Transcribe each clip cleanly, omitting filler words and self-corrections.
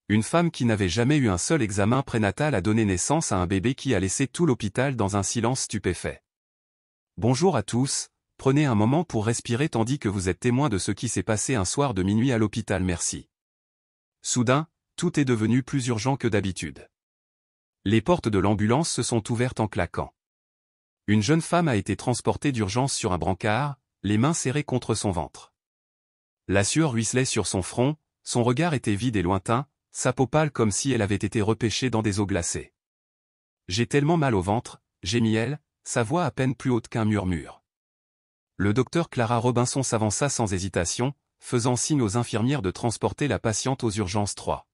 Une femme qui n'avait jamais eu un seul examen prénatal a donné naissance à un bébé qui a laissé tout l'hôpital dans un silence stupéfait. Bonjour à tous, prenez un moment pour respirer tandis que vous êtes témoin de ce qui s'est passé un soir de minuit à l'hôpital, merci. Soudain, tout est devenu plus urgent que d'habitude. Les portes de l'ambulance se sont ouvertes en claquant. Une jeune femme a été transportée d'urgence sur un brancard, les mains serrées contre son ventre. La sueur ruisselait sur son front, son regard était vide et lointain, sa peau pâle comme si elle avait été repêchée dans des eaux glacées. J'ai tellement mal au ventre, gémit-elle, sa voix à peine plus haute qu'un murmure. Le docteur Clara Robinson s'avança sans hésitation, faisant signe aux infirmières de transporter la patiente aux urgences 3.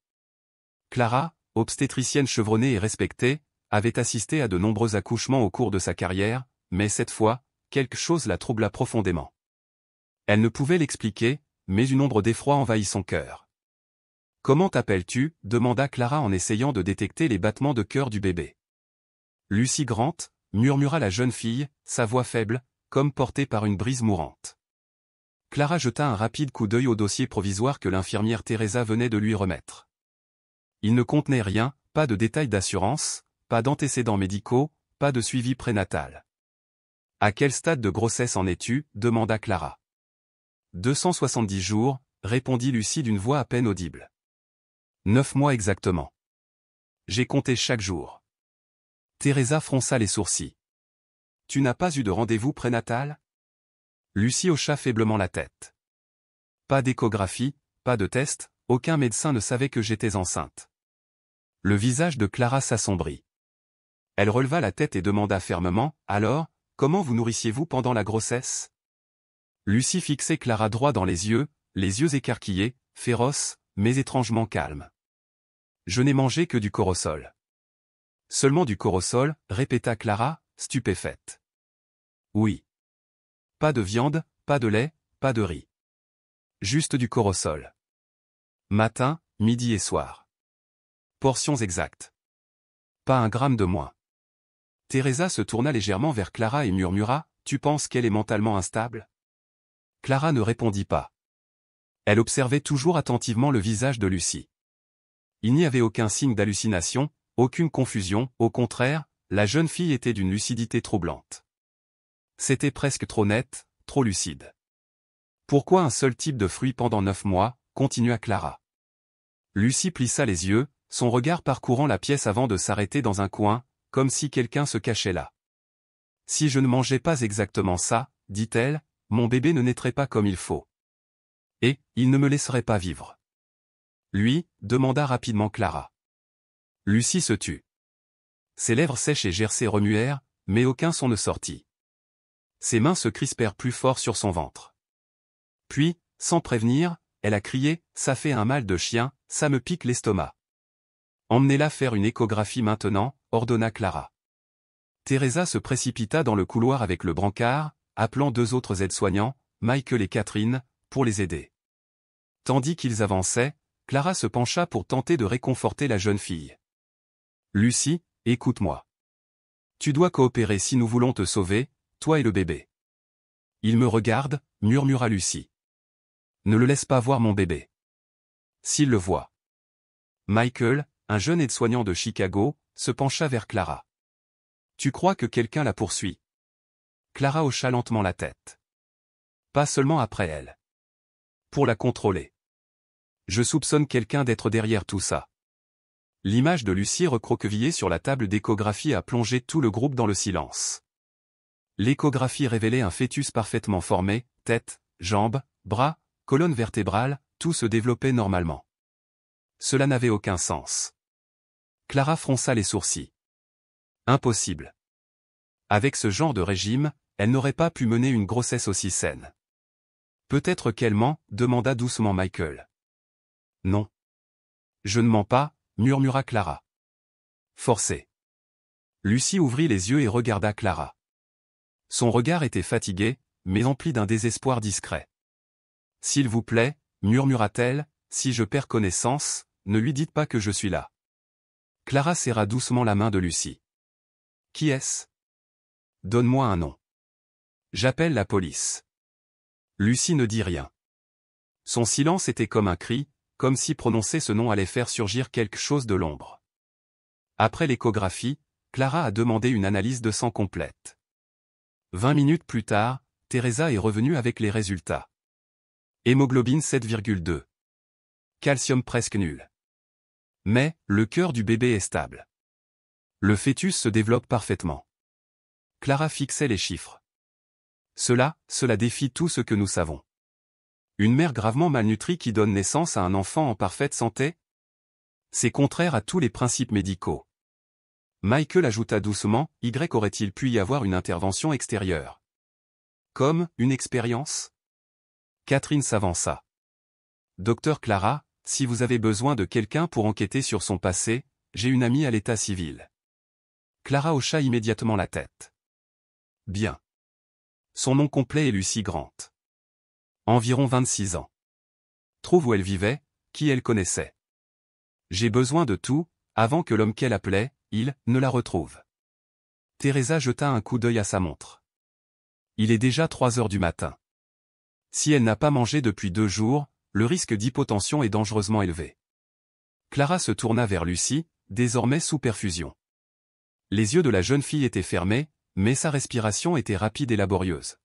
Clara, obstétricienne chevronnée et respectée, avait assisté à de nombreux accouchements au cours de sa carrière, mais cette fois, quelque chose la troubla profondément. Elle ne pouvait l'expliquer, mais une ombre d'effroi envahit son cœur. « Comment t'appelles-tu » demanda Clara en essayant de détecter les battements de cœur du bébé. « Lucy Grant » murmura la jeune fille, sa voix faible, comme portée par une brise mourante. Clara jeta un rapide coup d'œil au dossier provisoire que l'infirmière Teresa venait de lui remettre. Il ne contenait rien, pas de détails d'assurance, pas d'antécédents médicaux, pas de suivi prénatal. « À quel stade de grossesse en es-tu » demanda Clara. « 270 jours, répondit Lucy d'une voix à peine audible. 9 mois exactement. J'ai compté chaque jour. Teresa fronça les sourcils. Tu n'as pas eu de rendez-vous prénatal ? Lucy hocha faiblement la tête. Pas d'échographie, pas de test, aucun médecin ne savait que j'étais enceinte. Le visage de Clara s'assombrit. Elle releva la tête et demanda fermement, alors, comment vous nourrissiez-vous pendant la grossesse ? Lucy fixait Clara droit dans les yeux écarquillés, féroces, mais étrangement calmes. Je n'ai mangé que du corosol. Seulement du corosol, répéta Clara, stupéfaite. Oui. Pas de viande, pas de lait, pas de riz. Juste du corosol. Matin, midi et soir. Portions exactes. Pas un gramme de moins. Teresa se tourna légèrement vers Clara et murmura, tu penses qu'elle est mentalement instable ? Clara ne répondit pas. Elle observait toujours attentivement le visage de Lucy. Il n'y avait aucun signe d'hallucination, aucune confusion, au contraire, la jeune fille était d'une lucidité troublante. C'était presque trop net, trop lucide. Pourquoi un seul type de fruit pendant 9 mois, continua Clara. Lucy plissa les yeux, son regard parcourant la pièce avant de s'arrêter dans un coin, comme si quelqu'un se cachait là. Si je ne mangeais pas exactement ça, dit-elle, mon bébé ne naîtrait pas comme il faut. Et, il ne me laisserait pas vivre. Lui, demanda rapidement Clara. Lucy se tut. Ses lèvres sèches et gercées remuèrent, mais aucun son ne sortit. Ses mains se crispèrent plus fort sur son ventre. Puis, sans prévenir, elle a crié, ça fait un mal de chien, ça me pique l'estomac. Emmenez-la faire une échographie maintenant, ordonna Clara. Teresa se précipita dans le couloir avec le brancard, appelant 2 autres aides-soignants, Michael et Catherine, pour les aider. Tandis qu'ils avançaient, Clara se pencha pour tenter de réconforter la jeune fille. Lucy, écoute-moi. Tu dois coopérer si nous voulons te sauver, toi et le bébé. Il me regarde, murmura Lucy. Ne le laisse pas voir mon bébé. S'il le voit. Michael, un jeune aide-soignant de Chicago, se pencha vers Clara. Tu crois que quelqu'un la poursuit ? Clara hocha lentement la tête. Pas seulement après elle. Pour la contrôler. Je soupçonne quelqu'un d'être derrière tout ça. L'image de Lucy recroquevillée sur la table d'échographie a plongé tout le groupe dans le silence. L'échographie révélait un fœtus parfaitement formé, tête, jambes, bras, colonne vertébrale, tout se développait normalement. Cela n'avait aucun sens. Clara fronça les sourcils. Impossible. Avec ce genre de régime, elle n'aurait pas pu mener une grossesse aussi saine. Peut-être qu'elle ment, demanda doucement Michael. Non. Je ne mens pas, murmura Clara. Forcé. Lucy ouvrit les yeux et regarda Clara. Son regard était fatigué, mais empli d'un désespoir discret. S'il vous plaît, murmura-t-elle, si je perds connaissance, ne lui dites pas que je suis là. Clara serra doucement la main de Lucy. Qui est-ce ? Donne-moi un nom. J'appelle la police. Lucy ne dit rien. Son silence était comme un cri, comme si prononcer ce nom allait faire surgir quelque chose de l'ombre. Après l'échographie, Clara a demandé une analyse de sang complète. 20 minutes plus tard, Teresa est revenue avec les résultats. Hémoglobine 7,2. Calcium presque nul. Mais, le cœur du bébé est stable. Le fœtus se développe parfaitement. Clara fixait les chiffres. Cela défie tout ce que nous savons. Une mère gravement malnutrie qui donne naissance à un enfant en parfaite santé? C'est contraire à tous les principes médicaux. Michael ajouta doucement, aurait-il pu y avoir une intervention extérieure? Comme, une expérience? Catherine s'avança. Docteur Clara, si vous avez besoin de quelqu'un pour enquêter sur son passé, j'ai une amie à l'état civil. Clara hocha immédiatement la tête. Bien. Son nom complet est Lucy Grant. Environ 26 ans. Trouve où elle vivait, qui elle connaissait. J'ai besoin de tout, avant que l'homme qu'elle appelait, il, ne la retrouve. Teresa jeta un coup d'œil à sa montre. Il est déjà 3 heures du matin. Si elle n'a pas mangé depuis 2 jours, le risque d'hypotension est dangereusement élevé. Clara se tourna vers Lucy, désormais sous perfusion. Les yeux de la jeune fille étaient fermés, mais sa respiration était rapide et laborieuse.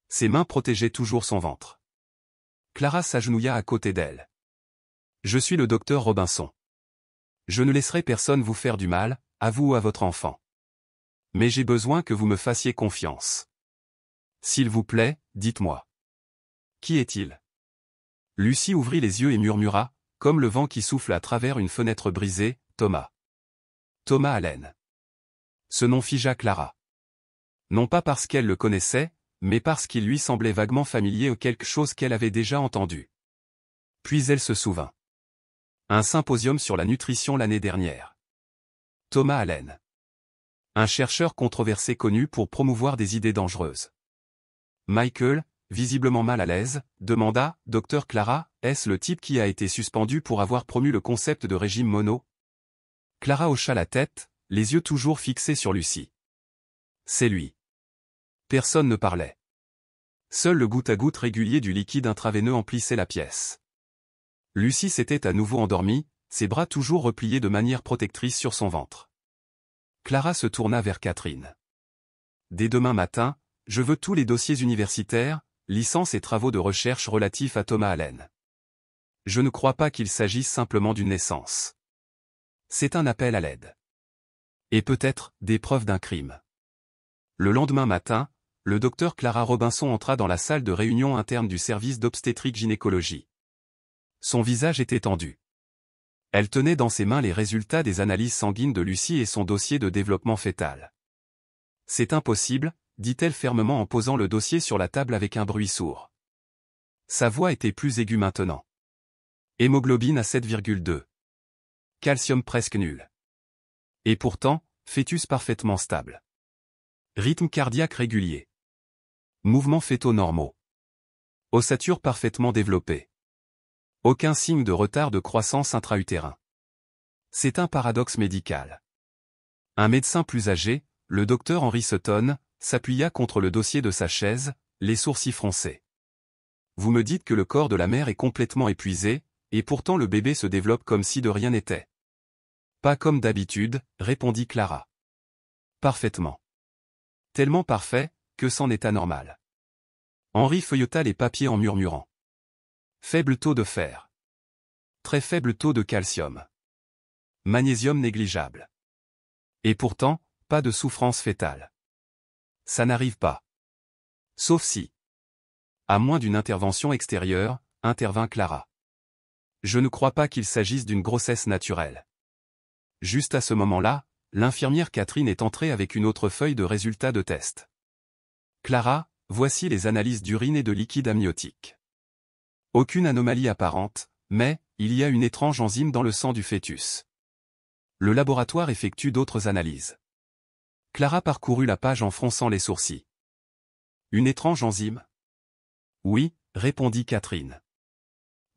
Ses mains protégeaient toujours son ventre. Clara s'agenouilla à côté d'elle. Je suis le docteur Robinson. Je ne laisserai personne vous faire du mal, à vous ou à votre enfant. Mais j'ai besoin que vous me fassiez confiance. S'il vous plaît, dites-moi. Qui est-il? Lucy ouvrit les yeux et murmura, comme le vent qui souffle à travers une fenêtre brisée, Thomas. Thomas Allen. Ce nom figea Clara. Non pas parce qu'elle le connaissait, mais parce qu'il lui semblait vaguement familier ou quelque chose qu'elle avait déjà entendu. Puis elle se souvint. Un symposium sur la nutrition l'année dernière. Thomas Allen. Un chercheur controversé connu pour promouvoir des idées dangereuses. Michael, visiblement mal à l'aise, demanda, Docteur Clara, est-ce le type qui a été suspendu pour avoir promu le concept de régime mono? Clara hocha la tête, les yeux toujours fixés sur Lucy. C'est lui. Personne ne parlait. Seul le goutte-à-goutte régulier du liquide intraveineux emplissait la pièce. Lucy s'était à nouveau endormie, ses bras toujours repliés de manière protectrice sur son ventre. Clara se tourna vers Catherine. Dès demain matin, je veux tous les dossiers universitaires, licences et travaux de recherche relatifs à Thomas Allen. Je ne crois pas qu'il s'agisse simplement d'une naissance. C'est un appel à l'aide. Et peut-être, des preuves d'un crime. Le lendemain matin, le docteur Clara Robinson entra dans la salle de réunion interne du service d'obstétrique-gynécologie. Son visage était tendu. Elle tenait dans ses mains les résultats des analyses sanguines de Lucy et son dossier de développement fœtal. C'est impossible, dit-elle fermement en posant le dossier sur la table avec un bruit sourd. Sa voix était plus aiguë maintenant. Hémoglobine à 7,2. Calcium presque nul. Et pourtant, fœtus parfaitement stable. Rythme cardiaque régulier. Mouvements fœtaux normaux. Ossature parfaitement développée. Aucun signe de retard de croissance intra-utérin. C'est un paradoxe médical. Un médecin plus âgé, le docteur Henry Sutton, s'appuya contre le dossier de sa chaise, les sourcils froncés. Vous me dites que le corps de la mère est complètement épuisé, et pourtant le bébé se développe comme si de rien n'était. Pas comme d'habitude, répondit Clara. Parfaitement. Tellement parfait, que c'en est anormal. Henry feuilleta les papiers en murmurant. Faible taux de fer. Très faible taux de calcium. Magnésium négligeable. Et pourtant, pas de souffrance fœtale. Ça n'arrive pas. Sauf si. À moins d'une intervention extérieure, intervint Clara. Je ne crois pas qu'il s'agisse d'une grossesse naturelle. Juste à ce moment-là, l'infirmière Catherine est entrée avec une autre feuille de résultats de test. Clara, voici les analyses d'urine et de liquide amniotique. Aucune anomalie apparente, mais, il y a une étrange enzyme dans le sang du fœtus. Le laboratoire effectue d'autres analyses. Clara parcourut la page en fronçant les sourcils. Une étrange enzyme? Oui, répondit Catherine.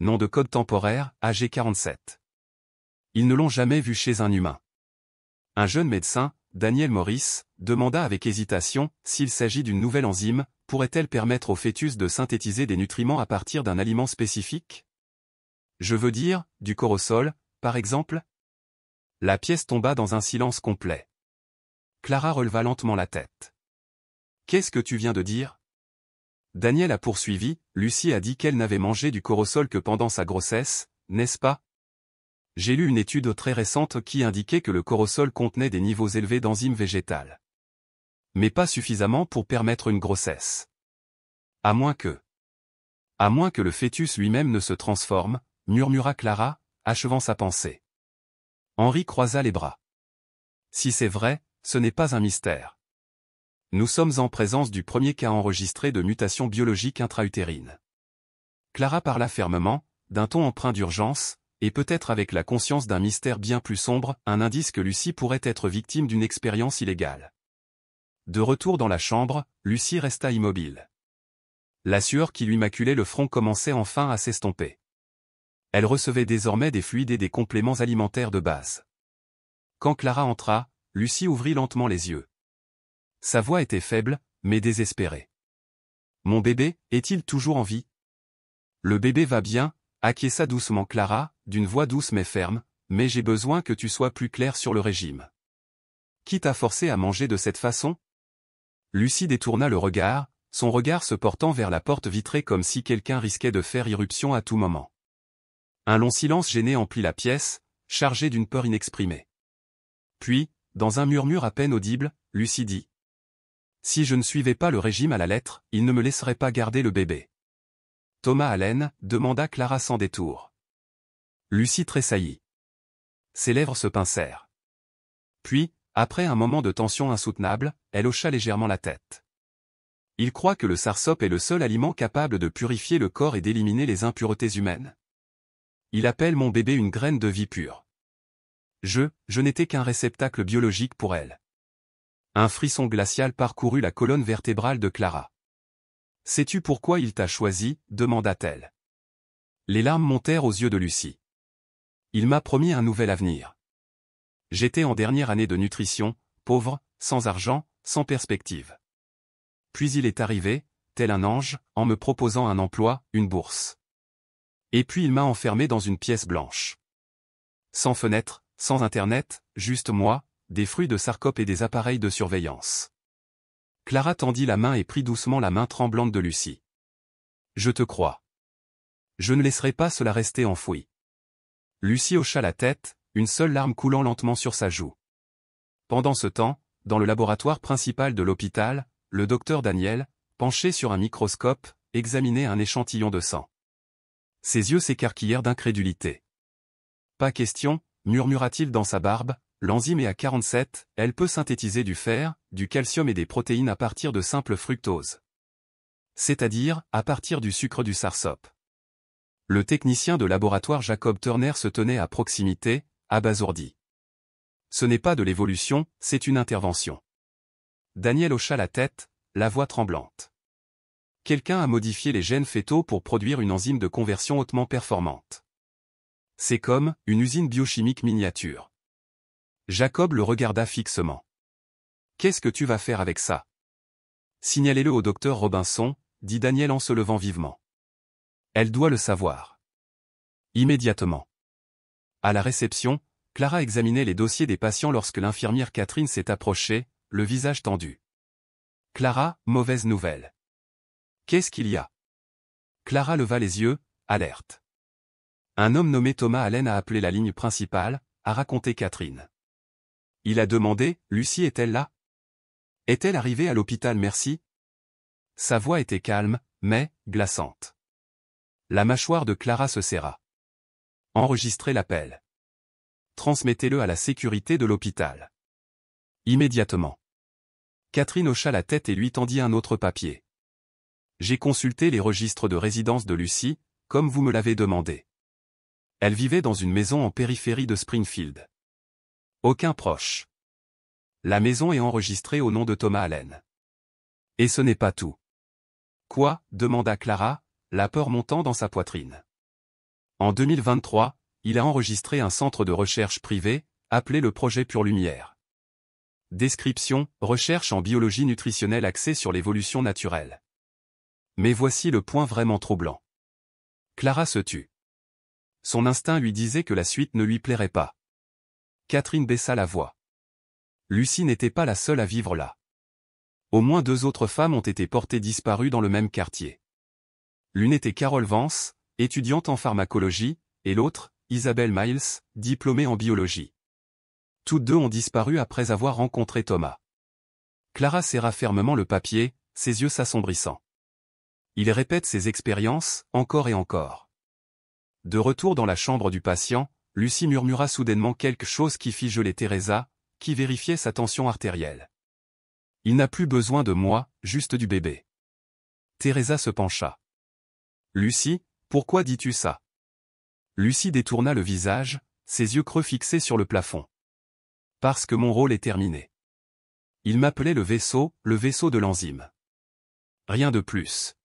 Nom de code temporaire, AG47. Ils ne l'ont jamais vu chez un humain. Un jeune médecin, Daniel Morris, demanda avec hésitation, s'il s'agit d'une nouvelle enzyme, pourrait-elle permettre au fœtus de synthétiser des nutriments à partir d'un aliment spécifique? Je veux dire, du cortisol, par exemple? La pièce tomba dans un silence complet. Clara releva lentement la tête. Qu'est-ce que tu viens de dire? Daniel a poursuivi, Lucie a dit qu'elle n'avait mangé du cortisol que pendant sa grossesse, n'est-ce pas? J'ai lu une étude très récente qui indiquait que le cortisol contenait des niveaux élevés d'enzymes végétales. Mais pas suffisamment pour permettre une grossesse. À moins que le fœtus lui-même ne se transforme, murmura Clara, achevant sa pensée. Henri croisa les bras. Si c'est vrai, ce n'est pas un mystère. Nous sommes en présence du premier cas enregistré de mutation biologique intra-utérine. Clara parla fermement, d'un ton empreint d'urgence, et peut-être avec la conscience d'un mystère bien plus sombre, un indice que Lucie pourrait être victime d'une expérience illégale. De retour dans la chambre, Lucie resta immobile. La sueur qui lui maculait le front commençait enfin à s'estomper. Elle recevait désormais des fluides et des compléments alimentaires de base. Quand Clara entra, Lucie ouvrit lentement les yeux. Sa voix était faible, mais désespérée. « Mon bébé, est-il toujours en vie ?»« Le bébé va bien, » acquiesça doucement Clara, d'une voix douce mais ferme, « mais j'ai besoin que tu sois plus claire sur le régime. » « Qui t'a forcé à manger de cette façon ?» Lucie détourna le regard, son regard se portant vers la porte vitrée comme si quelqu'un risquait de faire irruption à tout moment. Un long silence gêné emplit la pièce, chargé d'une peur inexprimée. Puis, dans un murmure à peine audible, Lucie dit. Si je ne suivais pas le régime à la lettre, il ne me laisserait pas garder le bébé. Thomas Allen, demanda Clara sans détour. Lucie tressaillit. Ses lèvres se pincèrent. Puis, après un moment de tension insoutenable, elle hocha légèrement la tête. Il croit que le sarsop est le seul aliment capable de purifier le corps et d'éliminer les impuretés humaines. Il appelle mon bébé une graine de vie pure. Je n'étais qu'un réceptacle biologique pour elle. Un frisson glacial parcourut la colonne vertébrale de Clara. Sais-tu pourquoi il t'a choisi, demanda-t-elle. Les larmes montèrent aux yeux de Lucie. Il m'a promis un nouvel avenir. J'étais en dernière année de nutrition, pauvre, sans argent, sans perspective. Puis il est arrivé, tel un ange, en me proposant un emploi, une bourse. Et puis il m'a enfermé dans une pièce blanche. Sans fenêtre, sans internet, juste moi, des fruits de sarcope et des appareils de surveillance. Clara tendit la main et prit doucement la main tremblante de Lucie. Je te crois. Je ne laisserai pas cela rester enfoui. Lucie hocha la tête, une seule larme coulant lentement sur sa joue. Pendant ce temps, dans le laboratoire principal de l'hôpital, le docteur Daniel, penché sur un microscope, examinait un échantillon de sang. Ses yeux s'écarquillèrent d'incrédulité. Pas question, murmura-t-il dans sa barbe, l'enzyme est à 47, elle peut synthétiser du fer, du calcium et des protéines à partir de simple fructose. C'est-à-dire, à partir du sucre du sarsop. Le technicien de laboratoire Jacob Turner se tenait à proximité, abasourdi. Ce n'est pas de l'évolution, c'est une intervention. Daniel hocha la tête, la voix tremblante. Quelqu'un a modifié les gènes fœtaux pour produire une enzyme de conversion hautement performante. C'est comme une usine biochimique miniature. Jacob le regarda fixement. Qu'est-ce que tu vas faire avec ça? Signalez-le au docteur Robinson, dit Daniel en se levant vivement. Elle doit le savoir. Immédiatement. À la réception, Clara examinait les dossiers des patients lorsque l'infirmière Catherine s'est approchée, le visage tendu. Clara, mauvaise nouvelle. Qu'est-ce qu'il y a? Clara leva les yeux, alerte. Un homme nommé Thomas Allen a appelé la ligne principale, a raconté Catherine. Il a demandé, Lucie est-elle là? Est-elle arrivée à l'hôpital merci? Sa voix était calme, mais glaçante. La mâchoire de Clara se serra. Enregistrez l'appel. Transmettez-le à la sécurité de l'hôpital. Immédiatement. Catherine hocha la tête et lui tendit un autre papier. J'ai consulté les registres de résidence de Lucie, comme vous me l'avez demandé. Elle vivait dans une maison en périphérie de Springfield. Aucun proche. La maison est enregistrée au nom de Thomas Allen. Et ce n'est pas tout. Quoi? Demanda Clara, la peur montant dans sa poitrine. En 2023, il a enregistré un centre de recherche privé, appelé le Projet Pure Lumière. Description, recherche en biologie nutritionnelle axée sur l'évolution naturelle. Mais voici le point vraiment troublant. Clara se tut. Son instinct lui disait que la suite ne lui plairait pas. Catherine baissa la voix. Lucie n'était pas la seule à vivre là. Au moins 2 autres femmes ont été portées disparues dans le même quartier. L'une était Carole Vance, étudiante en pharmacologie, et l'autre, Isabelle Miles, diplômée en biologie. Toutes 2 ont disparu après avoir rencontré Thomas. Clara serra fermement le papier, ses yeux s'assombrissant. Il répète ses expériences, encore et encore. De retour dans la chambre du patient, Lucie murmura soudainement quelque chose qui fit geler Teresa, qui vérifiait sa tension artérielle. Il n'a plus besoin de moi, juste du bébé. Teresa se pencha. Lucie, pourquoi dis-tu ça? Lucie détourna le visage, ses yeux creux fixés sur le plafond. Parce que mon rôle est terminé. Il m'appelait le vaisseau de l'enzyme. Rien de plus.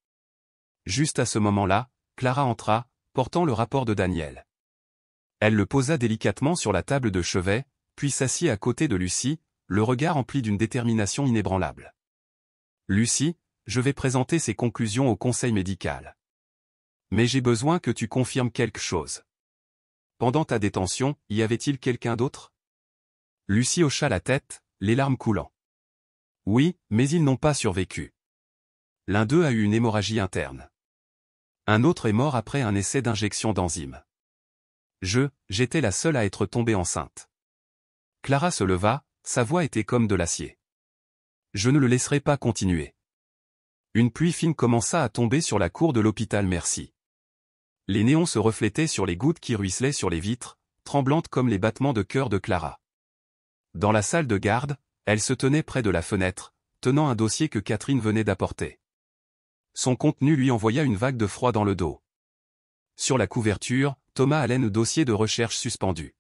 Juste à ce moment-là, Clara entra, portant le rapport de Daniel. Elle le posa délicatement sur la table de chevet, puis s'assit à côté de Lucie, le regard empli d'une détermination inébranlable. Lucie, je vais présenter ces conclusions au conseil médical. Mais j'ai besoin que tu confirmes quelque chose. Pendant ta détention, y avait-il quelqu'un d'autre? Lucie hocha la tête, les larmes coulant. Oui, mais ils n'ont pas survécu. L'un d'eux a eu une hémorragie interne. Un autre est mort après un essai d'injection d'enzymes. J'étais la seule à être tombée enceinte. Clara se leva, sa voix était comme de l'acier. Je ne le laisserai pas continuer. Une pluie fine commença à tomber sur la cour de l'hôpital Merci. Les néons se reflétaient sur les gouttes qui ruisselaient sur les vitres, tremblantes comme les battements de cœur de Clara. Dans la salle de garde, elle se tenait près de la fenêtre, tenant un dossier que Catherine venait d'apporter. Son contenu lui envoya une vague de froid dans le dos. Sur la couverture, Thomas Allen, dossier de recherche suspendu.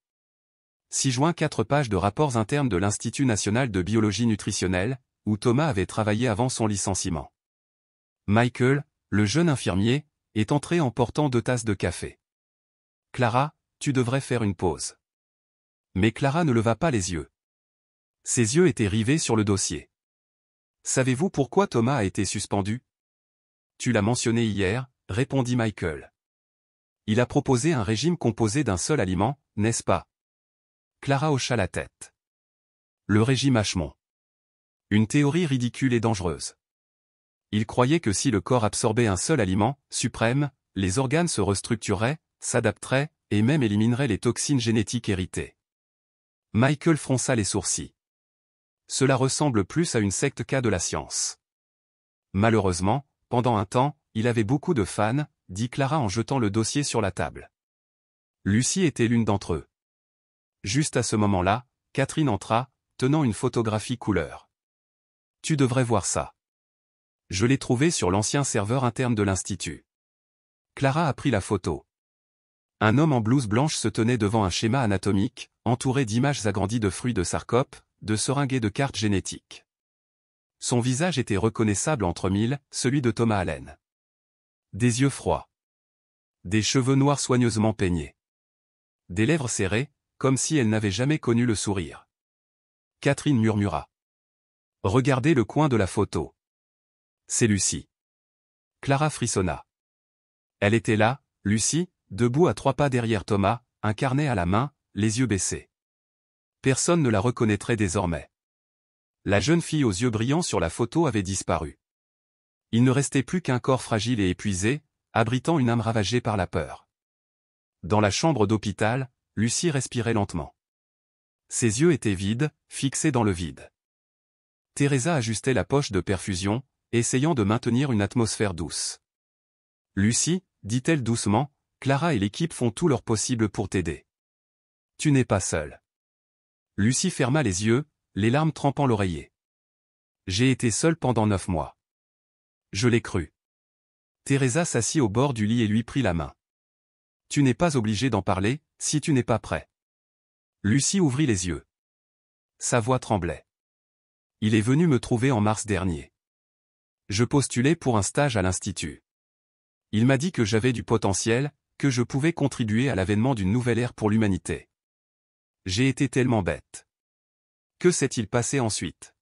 6 juin, 4 pages de rapports internes de l'Institut national de biologie nutritionnelle, où Thomas avait travaillé avant son licenciement. Michael, le jeune infirmier, est entré en portant 2 tasses de café. Clara, tu devrais faire une pause. Mais Clara ne leva pas les yeux. Ses yeux étaient rivés sur le dossier. Savez-vous pourquoi Thomas a été suspendu? Tu l'as mentionné hier, répondit Michael. Il a proposé un régime composé d'un seul aliment, n'est-ce pas? Clara hocha la tête. Le régime Ashmont. Une théorie ridicule et dangereuse. Il croyait que si le corps absorbait un seul aliment, suprême, les organes se restructureraient, s'adapteraient, et même élimineraient les toxines génétiques héritées. Michael fronça les sourcils. Cela ressemble plus à une secte qu'à de la science. Malheureusement, pendant un temps, il avait beaucoup de fans, dit Clara en jetant le dossier sur la table. Lucie était l'une d'entre eux. Juste à ce moment-là, Catherine entra, tenant une photographie couleur. Tu devrais voir ça. Je l'ai trouvée sur l'ancien serveur interne de l'Institut. Clara a pris la photo. Un homme en blouse blanche se tenait devant un schéma anatomique, entouré d'images agrandies de fruits de sarcopes, de seringues et de cartes génétiques. Son visage était reconnaissable entre mille, celui de Thomas Allen. Des yeux froids. Des cheveux noirs soigneusement peignés. Des lèvres serrées, comme si elle n'avait jamais connu le sourire. Catherine murmura. Regardez le coin de la photo. C'est Lucie. Clara frissonna. Elle était là, Lucie, debout à 3 pas derrière Thomas, un carnet à la main, les yeux baissés. Personne ne la reconnaîtrait désormais. La jeune fille aux yeux brillants sur la photo avait disparu. Il ne restait plus qu'un corps fragile et épuisé, abritant une âme ravagée par la peur. Dans la chambre d'hôpital, Lucie respirait lentement. Ses yeux étaient vides, fixés dans le vide. Teresa ajustait la poche de perfusion, essayant de maintenir une atmosphère douce. Lucie, dit-elle doucement, Clara et l'équipe font tout leur possible pour t'aider. Tu n'es pas seule. Lucie ferma les yeux, les larmes trempant l'oreiller. J'ai été seule pendant 9 mois. Je l'ai cru. Teresa s'assit au bord du lit et lui prit la main. Tu n'es pas obligé d'en parler, si tu n'es pas prêt. Lucie ouvrit les yeux. Sa voix tremblait. Il est venu me trouver en mars dernier. Je postulais pour un stage à l'Institut. Il m'a dit que j'avais du potentiel, que je pouvais contribuer à l'avènement d'une nouvelle ère pour l'humanité. J'ai été tellement bête. Que s'est-il passé ensuite?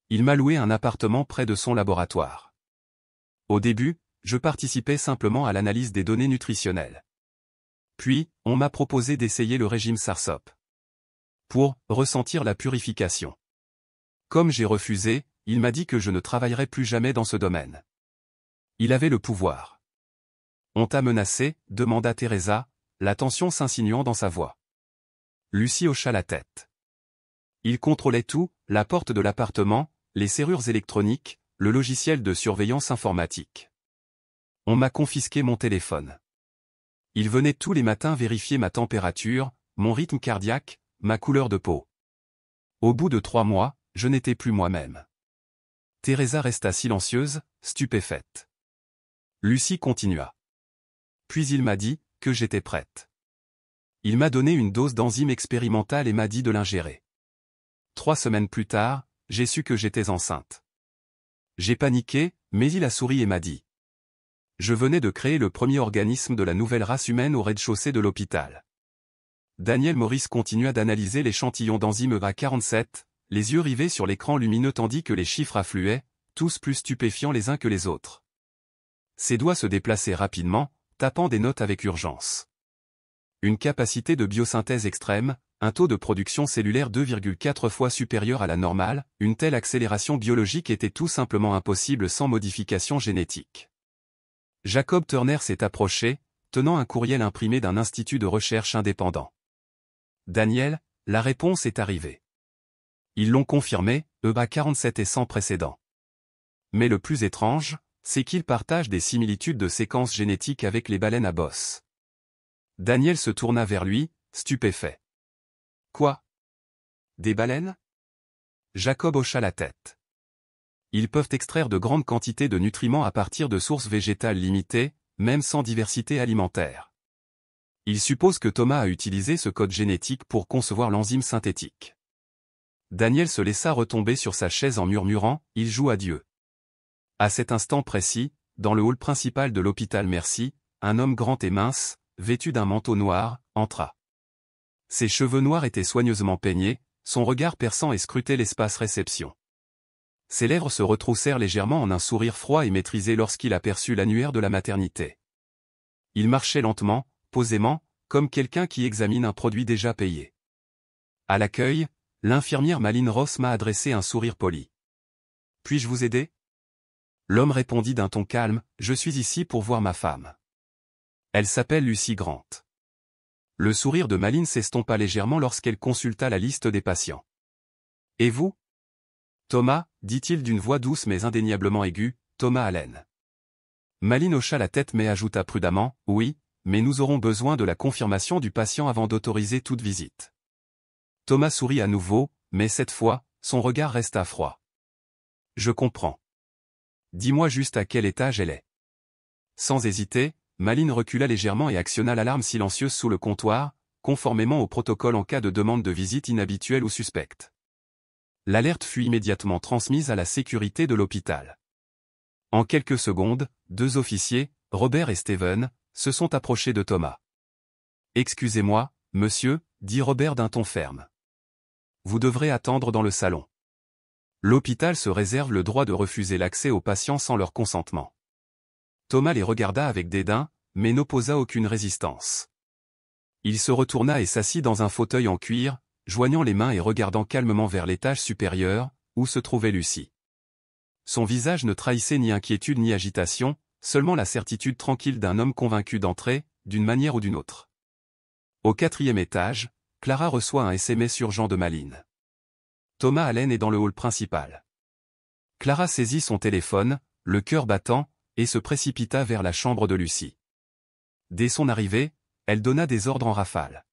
Il m'a loué un appartement près de son laboratoire. Au début, je participais simplement à l'analyse des données nutritionnelles. Puis, on m'a proposé d'essayer le régime SARSOP. Pour ressentir la purification. Comme j'ai refusé, il m'a dit que je ne travaillerai plus jamais dans ce domaine. Il avait le pouvoir. On t'a menacé, demanda Teresa, la tension s'insinuant dans sa voix. Lucie hocha la tête. Il contrôlait tout, la porte de l'appartement, les serrures électroniques, le logiciel de surveillance informatique. On m'a confisqué mon téléphone. Il venait tous les matins vérifier ma température, mon rythme cardiaque, ma couleur de peau. Au bout de 3 mois, je n'étais plus moi-même. Teresa resta silencieuse, stupéfaite. Lucie continua. Puis il m'a dit que j'étais prête. Il m'a donné une dose d'enzyme expérimentale et m'a dit de l'ingérer. 3 semaines plus tard, j'ai su que j'étais enceinte. J'ai paniqué, mais il a souri et m'a dit. Je venais de créer le premier organisme de la nouvelle race humaine au rez-de-chaussée de l'hôpital. Daniel Morris continua d'analyser l'échantillon d'enzyme EVA47, les yeux rivés sur l'écran lumineux tandis que les chiffres affluaient, tous plus stupéfiants les uns que les autres. Ses doigts se déplaçaient rapidement, tapant des notes avec urgence. Une capacité de biosynthèse extrême, un taux de production cellulaire 2,4 fois supérieur à la normale, une telle accélération biologique était tout simplement impossible sans modification génétique. Jacob Turner s'est approché, tenant un courriel imprimé d'un institut de recherche indépendant. Daniel, la réponse est arrivée. Ils l'ont confirmé, EVA47 est sans précédent. Mais le plus étrange, c'est qu'ils partagent des similitudes de séquences génétiques avec les baleines à bosse. Daniel se tourna vers lui, stupéfait. Quoi? Des baleines? Jacob hocha la tête. Ils peuvent extraire de grandes quantités de nutriments à partir de sources végétales limitées, même sans diversité alimentaire. Il suppose que Thomas a utilisé ce code génétique pour concevoir l'enzyme synthétique. Daniel se laissa retomber sur sa chaise en murmurant « Il joue à Dieu ». À cet instant précis, dans le hall principal de l'hôpital Mercy, un homme grand et mince, vêtu d'un manteau noir, entra. Ses cheveux noirs étaient soigneusement peignés, son regard perçant et scrutait l'espace réception. Ses lèvres se retroussèrent légèrement en un sourire froid et maîtrisé lorsqu'il aperçut l'annuaire de la maternité. Il marchait lentement, posément, comme quelqu'un qui examine un produit déjà payé. À l'accueil, l'infirmière Malin Ross m'a adressé un sourire poli. « Puis-je vous aider ?» L'homme répondit d'un ton calme, « Je suis ici pour voir ma femme. Elle s'appelle Lucy Grant. » Le sourire de Malin s'estompa légèrement lorsqu'elle consulta la liste des patients. « Et vous ?» Thomas, dit-il d'une voix douce mais indéniablement aiguë, Thomas Allen. Malin hocha la tête mais ajouta prudemment, « Oui, mais nous aurons besoin de la confirmation du patient avant d'autoriser toute visite. » Thomas sourit à nouveau, mais cette fois, son regard resta froid. « Je comprends. Dis-moi juste à quel étage elle est. » Sans hésiter, Malin recula légèrement et actionna l'alarme silencieuse sous le comptoir, conformément au protocole en cas de demande de visite inhabituelle ou suspecte. L'alerte fut immédiatement transmise à la sécurité de l'hôpital. En quelques secondes, 2 officiers, Robert et Steven, se sont approchés de Thomas. « Excusez-moi, monsieur, » dit Robert d'un ton ferme. « Vous devrez attendre dans le salon. L'hôpital se réserve le droit de refuser l'accès aux patients sans leur consentement. » Thomas les regarda avec dédain, mais n'opposa aucune résistance. Il se retourna et s'assit dans un fauteuil en cuir, joignant les mains et regardant calmement vers l'étage supérieur, où se trouvait Lucie. Son visage ne trahissait ni inquiétude ni agitation, seulement la certitude tranquille d'un homme convaincu d'entrer, d'une manière ou d'une autre. Au 4e étage, Clara reçoit un SMS urgent de Malin. Thomas Allen est dans le hall principal. Clara saisit son téléphone, le cœur battant, et se précipita vers la chambre de Lucie. Dès son arrivée, elle donna des ordres en rafale.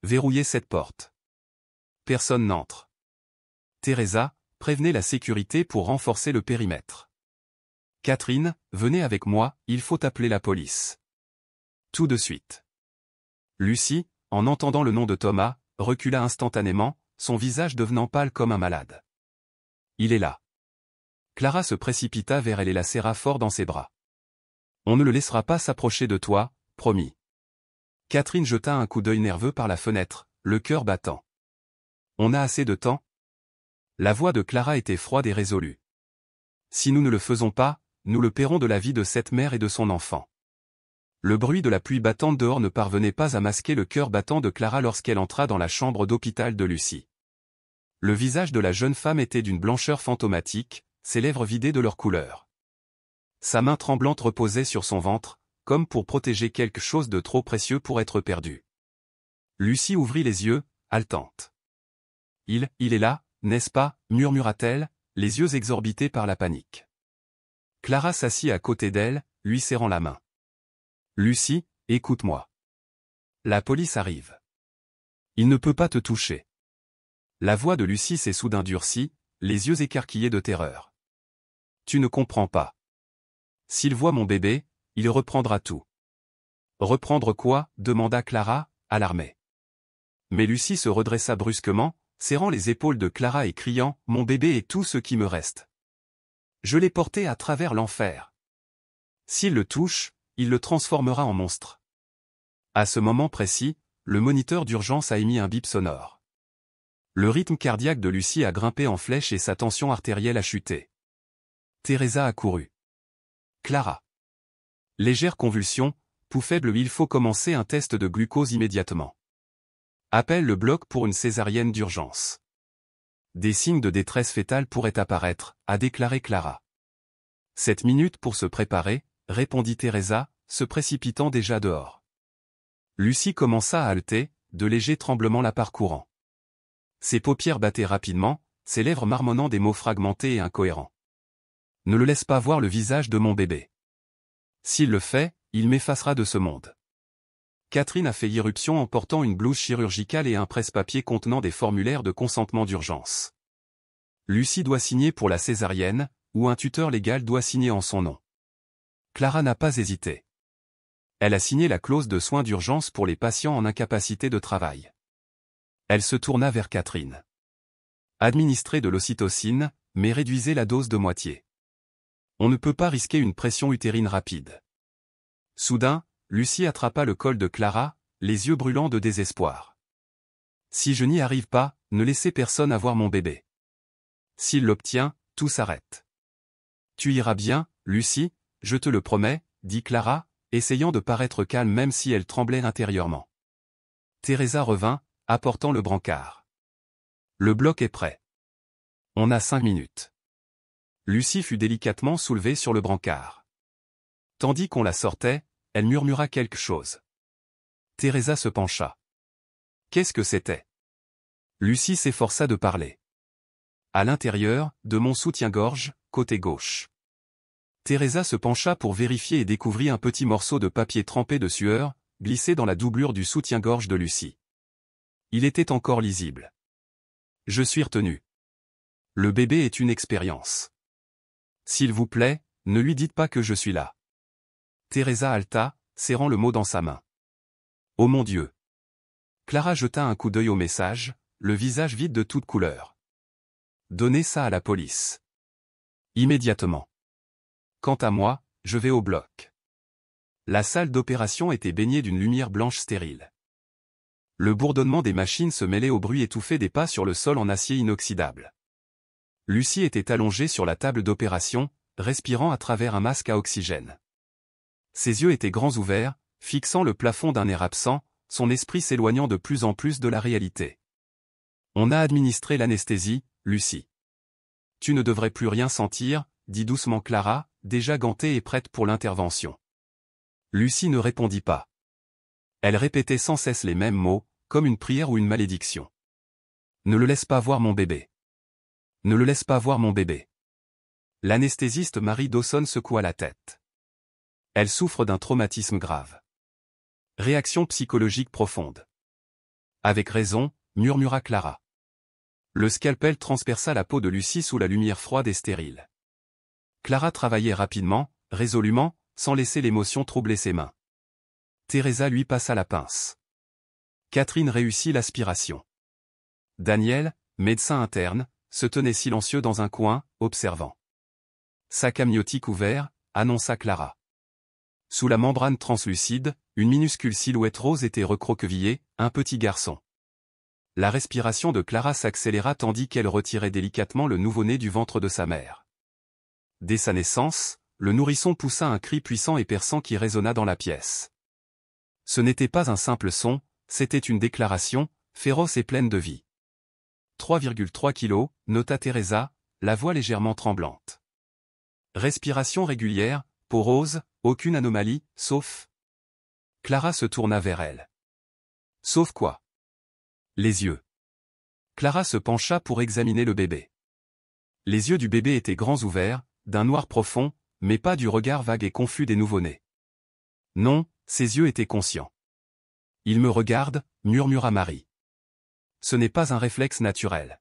Verrouillez cette porte. Personne n'entre. Teresa, prévenez la sécurité pour renforcer le périmètre. Catherine, venez avec moi, il faut appeler la police. Tout de suite. Lucie, en entendant le nom de Thomas, recula instantanément, son visage devenant pâle comme un malade. Il est là. Clara se précipita vers elle et la serra fort dans ses bras. On ne le laissera pas s'approcher de toi, promis. Catherine jeta un coup d'œil nerveux par la fenêtre, le cœur battant. On a assez de temps? La voix de Clara était froide et résolue. Si nous ne le faisons pas, nous le paierons de la vie de cette mère et de son enfant. Le bruit de la pluie battante dehors ne parvenait pas à masquer le cœur battant de Clara lorsqu'elle entra dans la chambre d'hôpital de Lucie. Le visage de la jeune femme était d'une blancheur fantomatique, ses lèvres vidées de leur couleur. Sa main tremblante reposait sur son ventre, comme pour protéger quelque chose de trop précieux pour être perdu. Lucie ouvrit les yeux, haletante. Il est là, n'est-ce pas, murmura-t-elle, les yeux exorbités par la panique. Clara s'assit à côté d'elle, lui serrant la main. Lucie, écoute-moi. La police arrive. Il ne peut pas te toucher. La voix de Lucie s'est soudain durcie, les yeux écarquillés de terreur. Tu ne comprends pas. S'il voit mon bébé, il reprendra tout. Reprendre quoi? Demanda Clara, alarmée. Mais Lucie se redressa brusquement, serrant les épaules de Clara et criant « Mon bébé est tout ce qui me reste. Je l'ai porté à travers l'enfer. S'il le touche, il le transformera en monstre. » À ce moment précis, le moniteur d'urgence a émis un bip sonore. Le rythme cardiaque de Lucie a grimpé en flèche et sa tension artérielle a chuté. Teresa a couru. Clara. Légère convulsion, pouls faible, il faut commencer un test de glucose immédiatement. Appelle le bloc pour une césarienne d'urgence. Des signes de détresse fétale pourraient apparaître, a déclaré Clara. 7 minutes pour se préparer, répondit Teresa, se précipitant déjà dehors. Lucie commença à haleter, de légers tremblements la parcourant. Ses paupières battaient rapidement, ses lèvres marmonnant des mots fragmentés et incohérents. Ne le laisse pas voir le visage de mon bébé. S'il le fait, il m'effacera de ce monde. Catherine a fait irruption en portant une blouse chirurgicale et un presse-papier contenant des formulaires de consentement d'urgence. Lucie doit signer pour la césarienne, ou un tuteur légal doit signer en son nom. Clara n'a pas hésité. Elle a signé la clause de soins d'urgence pour les patients en incapacité de travail. Elle se tourna vers Catherine. Administrez de l'ocytocine, mais réduisez la dose de moitié. On ne peut pas risquer une pression utérine rapide. Soudain, Lucie attrapa le col de Clara, les yeux brûlants de désespoir. Si je n'y arrive pas, ne laissez personne avoir mon bébé. S'il l'obtient, tout s'arrête. Tu iras bien, Lucie, je te le promets, dit Clara, essayant de paraître calme même si elle tremblait intérieurement. Teresa revint, apportant le brancard. Le bloc est prêt. On a 5 minutes. Lucie fut délicatement soulevée sur le brancard. Tandis qu'on la sortait, elle murmura quelque chose. Teresa se pencha. Qu'est-ce que c'était? Lucie s'efforça de parler. À l'intérieur, de mon soutien-gorge, côté gauche. Teresa se pencha pour vérifier et découvrit un petit morceau de papier trempé de sueur, glissé dans la doublure du soutien-gorge de Lucie. Il était encore lisible. Je suis retenu. Le bébé est une expérience. S'il vous plaît, ne lui dites pas que je suis là. Teresa haleta, serrant le mot dans sa main. Oh mon Dieu! Clara jeta un coup d'œil au message, le visage vide de toute couleur. Donnez ça à la police. Immédiatement. Quant à moi, je vais au bloc. La salle d'opération était baignée d'une lumière blanche stérile. Le bourdonnement des machines se mêlait au bruit étouffé des pas sur le sol en acier inoxydable. Lucie était allongée sur la table d'opération, respirant à travers un masque à oxygène. Ses yeux étaient grands ouverts, fixant le plafond d'un air absent, son esprit s'éloignant de plus en plus de la réalité. On a administré l'anesthésie, Lucie. Tu ne devrais plus rien sentir, dit doucement Clara, déjà gantée et prête pour l'intervention. Lucie ne répondit pas. Elle répétait sans cesse les mêmes mots, comme une prière ou une malédiction. Ne le laisse pas voir mon bébé. Ne le laisse pas voir mon bébé. L'anesthésiste Marie Dawson secoua la tête. Elle souffre d'un traumatisme grave. Réaction psychologique profonde. Avec raison, murmura Clara. Le scalpel transperça la peau de Lucie sous la lumière froide et stérile. Clara travaillait rapidement, résolument, sans laisser l'émotion troubler ses mains. Teresa lui passa la pince. Catherine réussit l'aspiration. Daniel, médecin interne, se tenait silencieux dans un coin, observant. Sac amniotique ouvert, annonça Clara. Sous la membrane translucide, une minuscule silhouette rose était recroquevillée, un petit garçon. La respiration de Clara s'accéléra tandis qu'elle retirait délicatement le nouveau-né du ventre de sa mère. Dès sa naissance, le nourrisson poussa un cri puissant et perçant qui résonna dans la pièce. Ce n'était pas un simple son, c'était une déclaration, féroce et pleine de vie. 3,3 kilos, nota Teresa, la voix légèrement tremblante. Respiration régulière, peau rose, aucune anomalie, sauf... Clara se tourna vers elle. Sauf quoi? Les yeux. Clara se pencha pour examiner le bébé. Les yeux du bébé étaient grands ouverts, d'un noir profond, mais pas du regard vague et confus des nouveau-nés. Non, ses yeux étaient conscients. Il me regarde, murmura Marie. Ce n'est pas un réflexe naturel.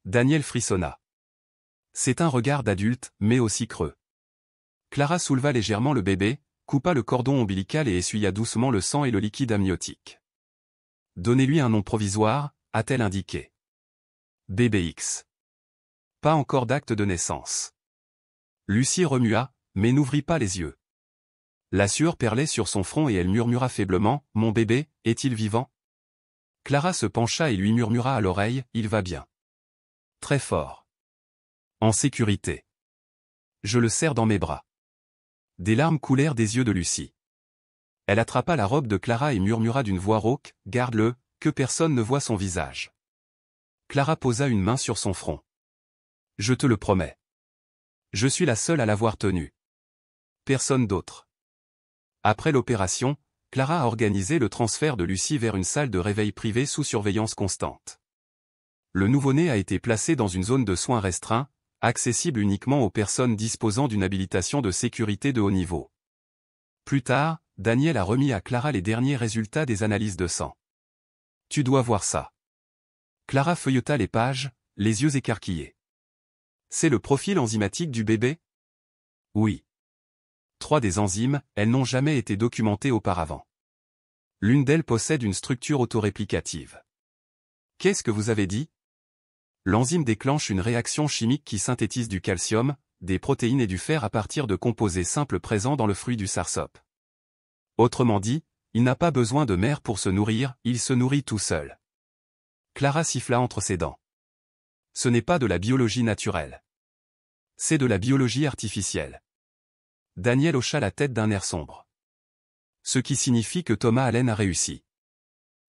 Daniel frissonna. C'est un regard d'adulte, mais aussi creux. Clara souleva légèrement le bébé, coupa le cordon ombilical et essuya doucement le sang et le liquide amniotique. Donnez-lui un nom provisoire, a-t-elle indiqué. Bébé X. Pas encore d'acte de naissance. Lucie remua, mais n'ouvrit pas les yeux. La sueur perlait sur son front et elle murmura faiblement, « Mon bébé, est-il vivant ?» Clara se pencha et lui murmura à l'oreille, « Il va bien. » Très fort. En sécurité. Je le serre dans mes bras. Des larmes coulèrent des yeux de Lucie. Elle attrapa la robe de Clara et murmura d'une voix rauque, « Garde-le, que personne ne voie son visage. » Clara posa une main sur son front. « Je te le promets. Je suis la seule à l'avoir tenu. Personne d'autre. » Après l'opération, Clara a organisé le transfert de Lucie vers une salle de réveil privée sous surveillance constante. Le nouveau-né a été placé dans une zone de soins restreint, accessible uniquement aux personnes disposant d'une habilitation de sécurité de haut niveau. Plus tard, Daniel a remis à Clara les derniers résultats des analyses de sang. « Tu dois voir ça. » Clara feuilleta les pages, les yeux écarquillés. « C'est le profil enzymatique du bébé ? » Oui. 3 des enzymes, elles n'ont jamais été documentées auparavant. L'une d'elles possède une structure autoréplicative. Qu'est-ce que vous avez dit? L'enzyme déclenche une réaction chimique qui synthétise du calcium, des protéines et du fer à partir de composés simples présents dans le fruit du sarsop. Autrement dit, il n'a pas besoin de mère pour se nourrir, il se nourrit tout seul. Clara siffla entre ses dents. Ce n'est pas de la biologie naturelle. C'est de la biologie artificielle. Daniel hocha la tête d'un air sombre. Ce qui signifie que Thomas Allen a réussi.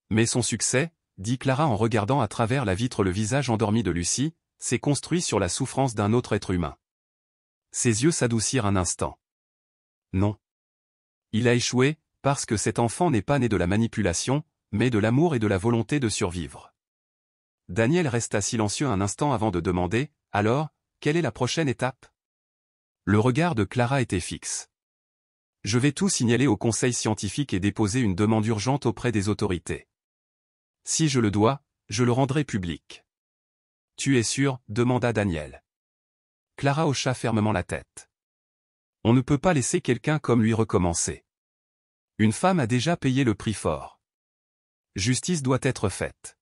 Mais son succès, dit Clara en regardant à travers la vitre le visage endormi de Lucie, s'est construit sur la souffrance d'un autre être humain. Ses yeux s'adoucirent un instant. Non. Il a échoué, parce que cet enfant n'est pas né de la manipulation, mais de l'amour et de la volonté de survivre. Daniel resta silencieux un instant avant de demander, « Alors, quelle est la prochaine étape ?» Le regard de Clara était fixe. « Je vais tout signaler au conseil scientifique et déposer une demande urgente auprès des autorités. Si je le dois, je le rendrai public. »« Tu es sûr ?» demanda Daniel. Clara hocha fermement la tête. « On ne peut pas laisser quelqu'un comme lui recommencer. Une femme a déjà payé le prix fort. Justice doit être faite. »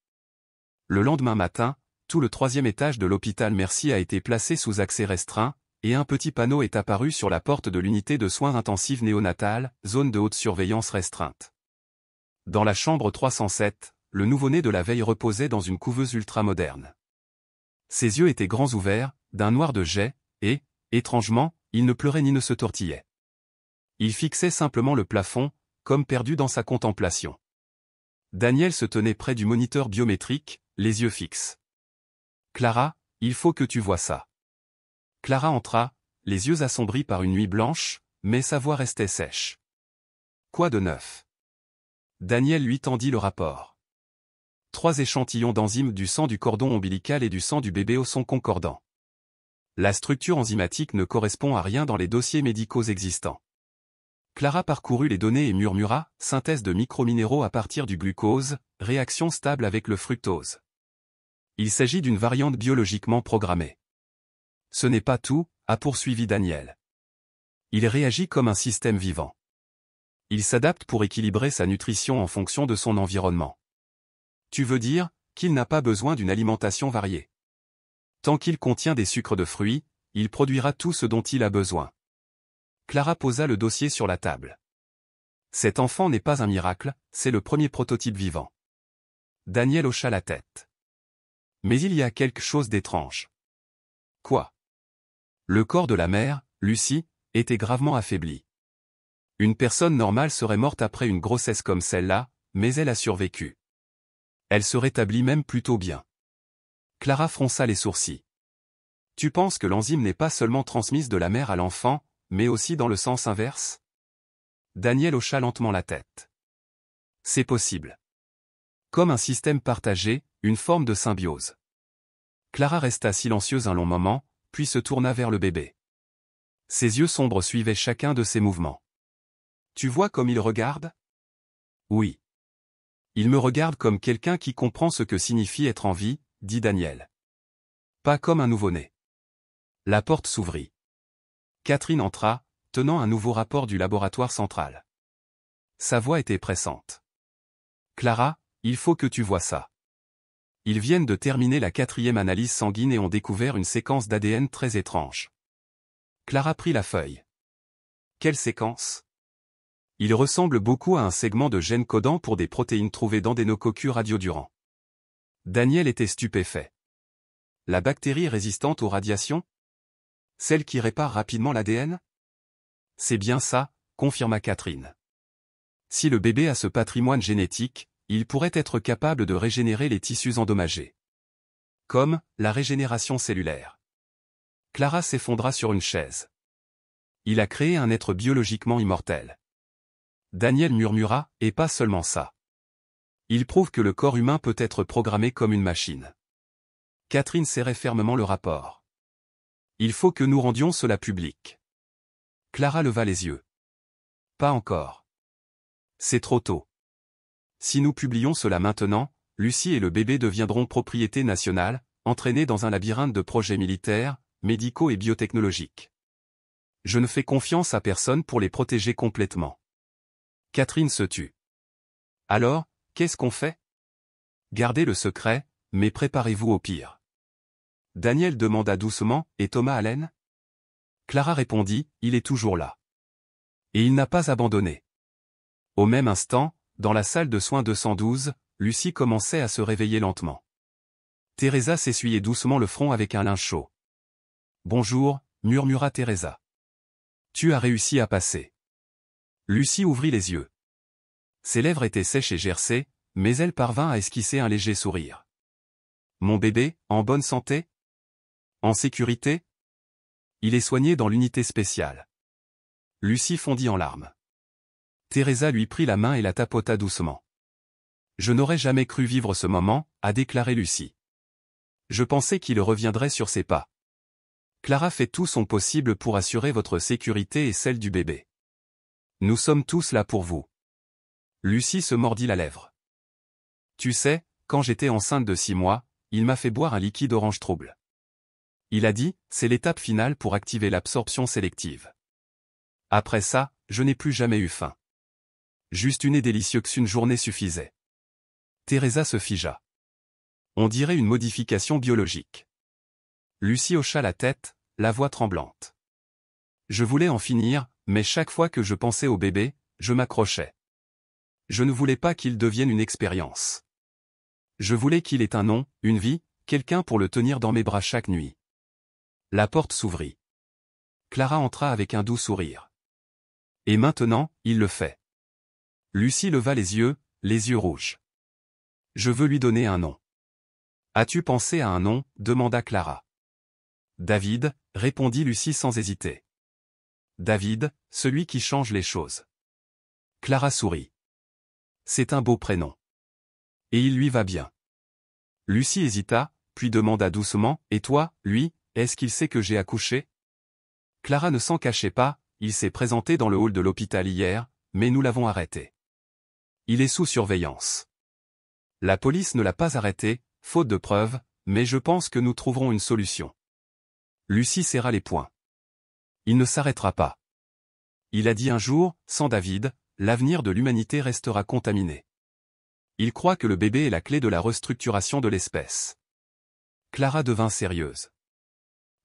Le lendemain matin, tout le 3e étage de l'hôpital Mercy a été placé sous accès restreint, et un petit panneau est apparu sur la porte de l'unité de soins intensifs néonatale, zone de haute surveillance restreinte. Dans la chambre 307, le nouveau-né de la veille reposait dans une couveuse ultramoderne. Ses yeux étaient grands ouverts, d'un noir de jais, et, étrangement, il ne pleurait ni ne se tortillait. Il fixait simplement le plafond, comme perdu dans sa contemplation. Daniel se tenait près du moniteur biométrique, les yeux fixes. « Clara, il faut que tu vois ça. » Clara entra, les yeux assombris par une nuit blanche, mais sa voix restait sèche. « Quoi de neuf ?» Daniel lui tendit le rapport. 3 échantillons d'enzymes du sang du cordon ombilical et du sang du bébé sont concordants. La structure enzymatique ne correspond à rien dans les dossiers médicaux existants. Clara parcourut les données et murmura, « Synthèse de microminéraux à partir du glucose, réaction stable avec le fructose. Il s'agit d'une variante biologiquement programmée. » Ce n'est pas tout, a poursuivi Daniel. Il réagit comme un système vivant. Il s'adapte pour équilibrer sa nutrition en fonction de son environnement. Tu veux dire qu'il n'a pas besoin d'une alimentation variée. Tant qu'il contient des sucres de fruits, il produira tout ce dont il a besoin. Clara posa le dossier sur la table. Cet enfant n'est pas un miracle, c'est le premier prototype vivant. Daniel hocha la tête. Mais il y a quelque chose d'étrange. Quoi? Le corps de la mère, Lucie, était gravement affaibli. Une personne normale serait morte après une grossesse comme celle-là, mais elle a survécu. Elle se rétablit même plutôt bien. Clara fronça les sourcils. Tu penses que l'enzyme n'est pas seulement transmise de la mère à l'enfant, mais aussi dans le sens inverse? Daniel hocha lentement la tête. C'est possible. Comme un système partagé, une forme de symbiose. Clara resta silencieuse un long moment, puis se tourna vers le bébé. Ses yeux sombres suivaient chacun de ses mouvements. Tu vois comme il regarde? Oui. Il me regarde comme quelqu'un qui comprend ce que signifie être en vie, dit Daniel. Pas comme un nouveau-né. La porte s'ouvrit. Catherine entra, tenant un nouveau rapport du laboratoire central. Sa voix était pressante. Clara, il faut que tu vois ça. Ils viennent de terminer la 4e analyse sanguine et ont découvert une séquence d'ADN très étrange. Clara prit la feuille. Quelle séquence? Il ressemble beaucoup à un segment de gène codant pour des protéines trouvées dans des nococues radiodurants. Daniel était stupéfait. La bactérie résistante aux radiations? Celle qui répare rapidement l'ADN? C'est bien ça, confirma Catherine. Si le bébé a ce patrimoine génétique, il pourrait être capable de régénérer les tissus endommagés. Comme la régénération cellulaire. Clara s'effondra sur une chaise. Il a créé un être biologiquement immortel. Daniel murmura, et pas seulement ça. Il prouve que le corps humain peut être programmé comme une machine. Catherine serrait fermement le rapport. Il faut que nous rendions cela public. Clara leva les yeux. Pas encore. C'est trop tôt. Si nous publions cela maintenant, Lucie et le bébé deviendront propriété nationale, entraînés dans un labyrinthe de projets militaires, médicaux et biotechnologiques. Je ne fais confiance à personne pour les protéger complètement. Catherine se tut. Alors, qu'est-ce qu'on fait? Gardez le secret, mais préparez-vous au pire. Daniel demanda doucement, et Thomas Allen? Clara répondit, il est toujours là. Et il n'a pas abandonné. Au même instant, dans la salle de soins 212, Lucie commençait à se réveiller lentement. Teresa s'essuyait doucement le front avec un linge chaud. Bonjour, murmura Teresa. Tu as réussi à passer. Lucie ouvrit les yeux. Ses lèvres étaient sèches et gercées, mais elle parvint à esquisser un léger sourire. Mon bébé, en bonne santé? En sécurité? Il est soigné dans l'unité spéciale. Lucie fondit en larmes. Teresa lui prit la main et la tapota doucement. Je n'aurais jamais cru vivre ce moment, a déclaré Lucie. Je pensais qu'il reviendrait sur ses pas. Clara fait tout son possible pour assurer votre sécurité et celle du bébé. Nous sommes tous là pour vous. Lucie se mordit la lèvre. Tu sais, quand j'étais enceinte de 6 mois, il m'a fait boire un liquide orange trouble. Il a dit, c'est l'étape finale pour activer l'absorption sélective. Après ça, je n'ai plus jamais eu faim. Juste une et délicieuse une journée suffisait. Teresa se figea. On dirait une modification biologique. Lucie hocha la tête, la voix tremblante. Je voulais en finir, mais chaque fois que je pensais au bébé, je m'accrochais. Je ne voulais pas qu'il devienne une expérience. Je voulais qu'il ait un nom, une vie, quelqu'un pour le tenir dans mes bras chaque nuit. La porte s'ouvrit. Clara entra avec un doux sourire. Et maintenant, il le fait. Lucie leva les yeux rouges. Je veux lui donner un nom. As-tu pensé à un nom? Demanda Clara. David, répondit Lucie sans hésiter. David, celui qui change les choses. Clara sourit. C'est un beau prénom. Et il lui va bien. Lucie hésita, puis demanda doucement, et toi, lui, est-ce qu'il sait que j'ai accouché? Clara ne s'en cachait pas, il s'est présenté dans le hall de l'hôpital hier, mais nous l'avons arrêté. Il est sous surveillance. La police ne l'a pas arrêté, faute de preuves, mais je pense que nous trouverons une solution. Lucie serra les poings. Il ne s'arrêtera pas. Il a dit un jour, sans David, l'avenir de l'humanité restera contaminé. Il croit que le bébé est la clé de la restructuration de l'espèce. Clara devint sérieuse.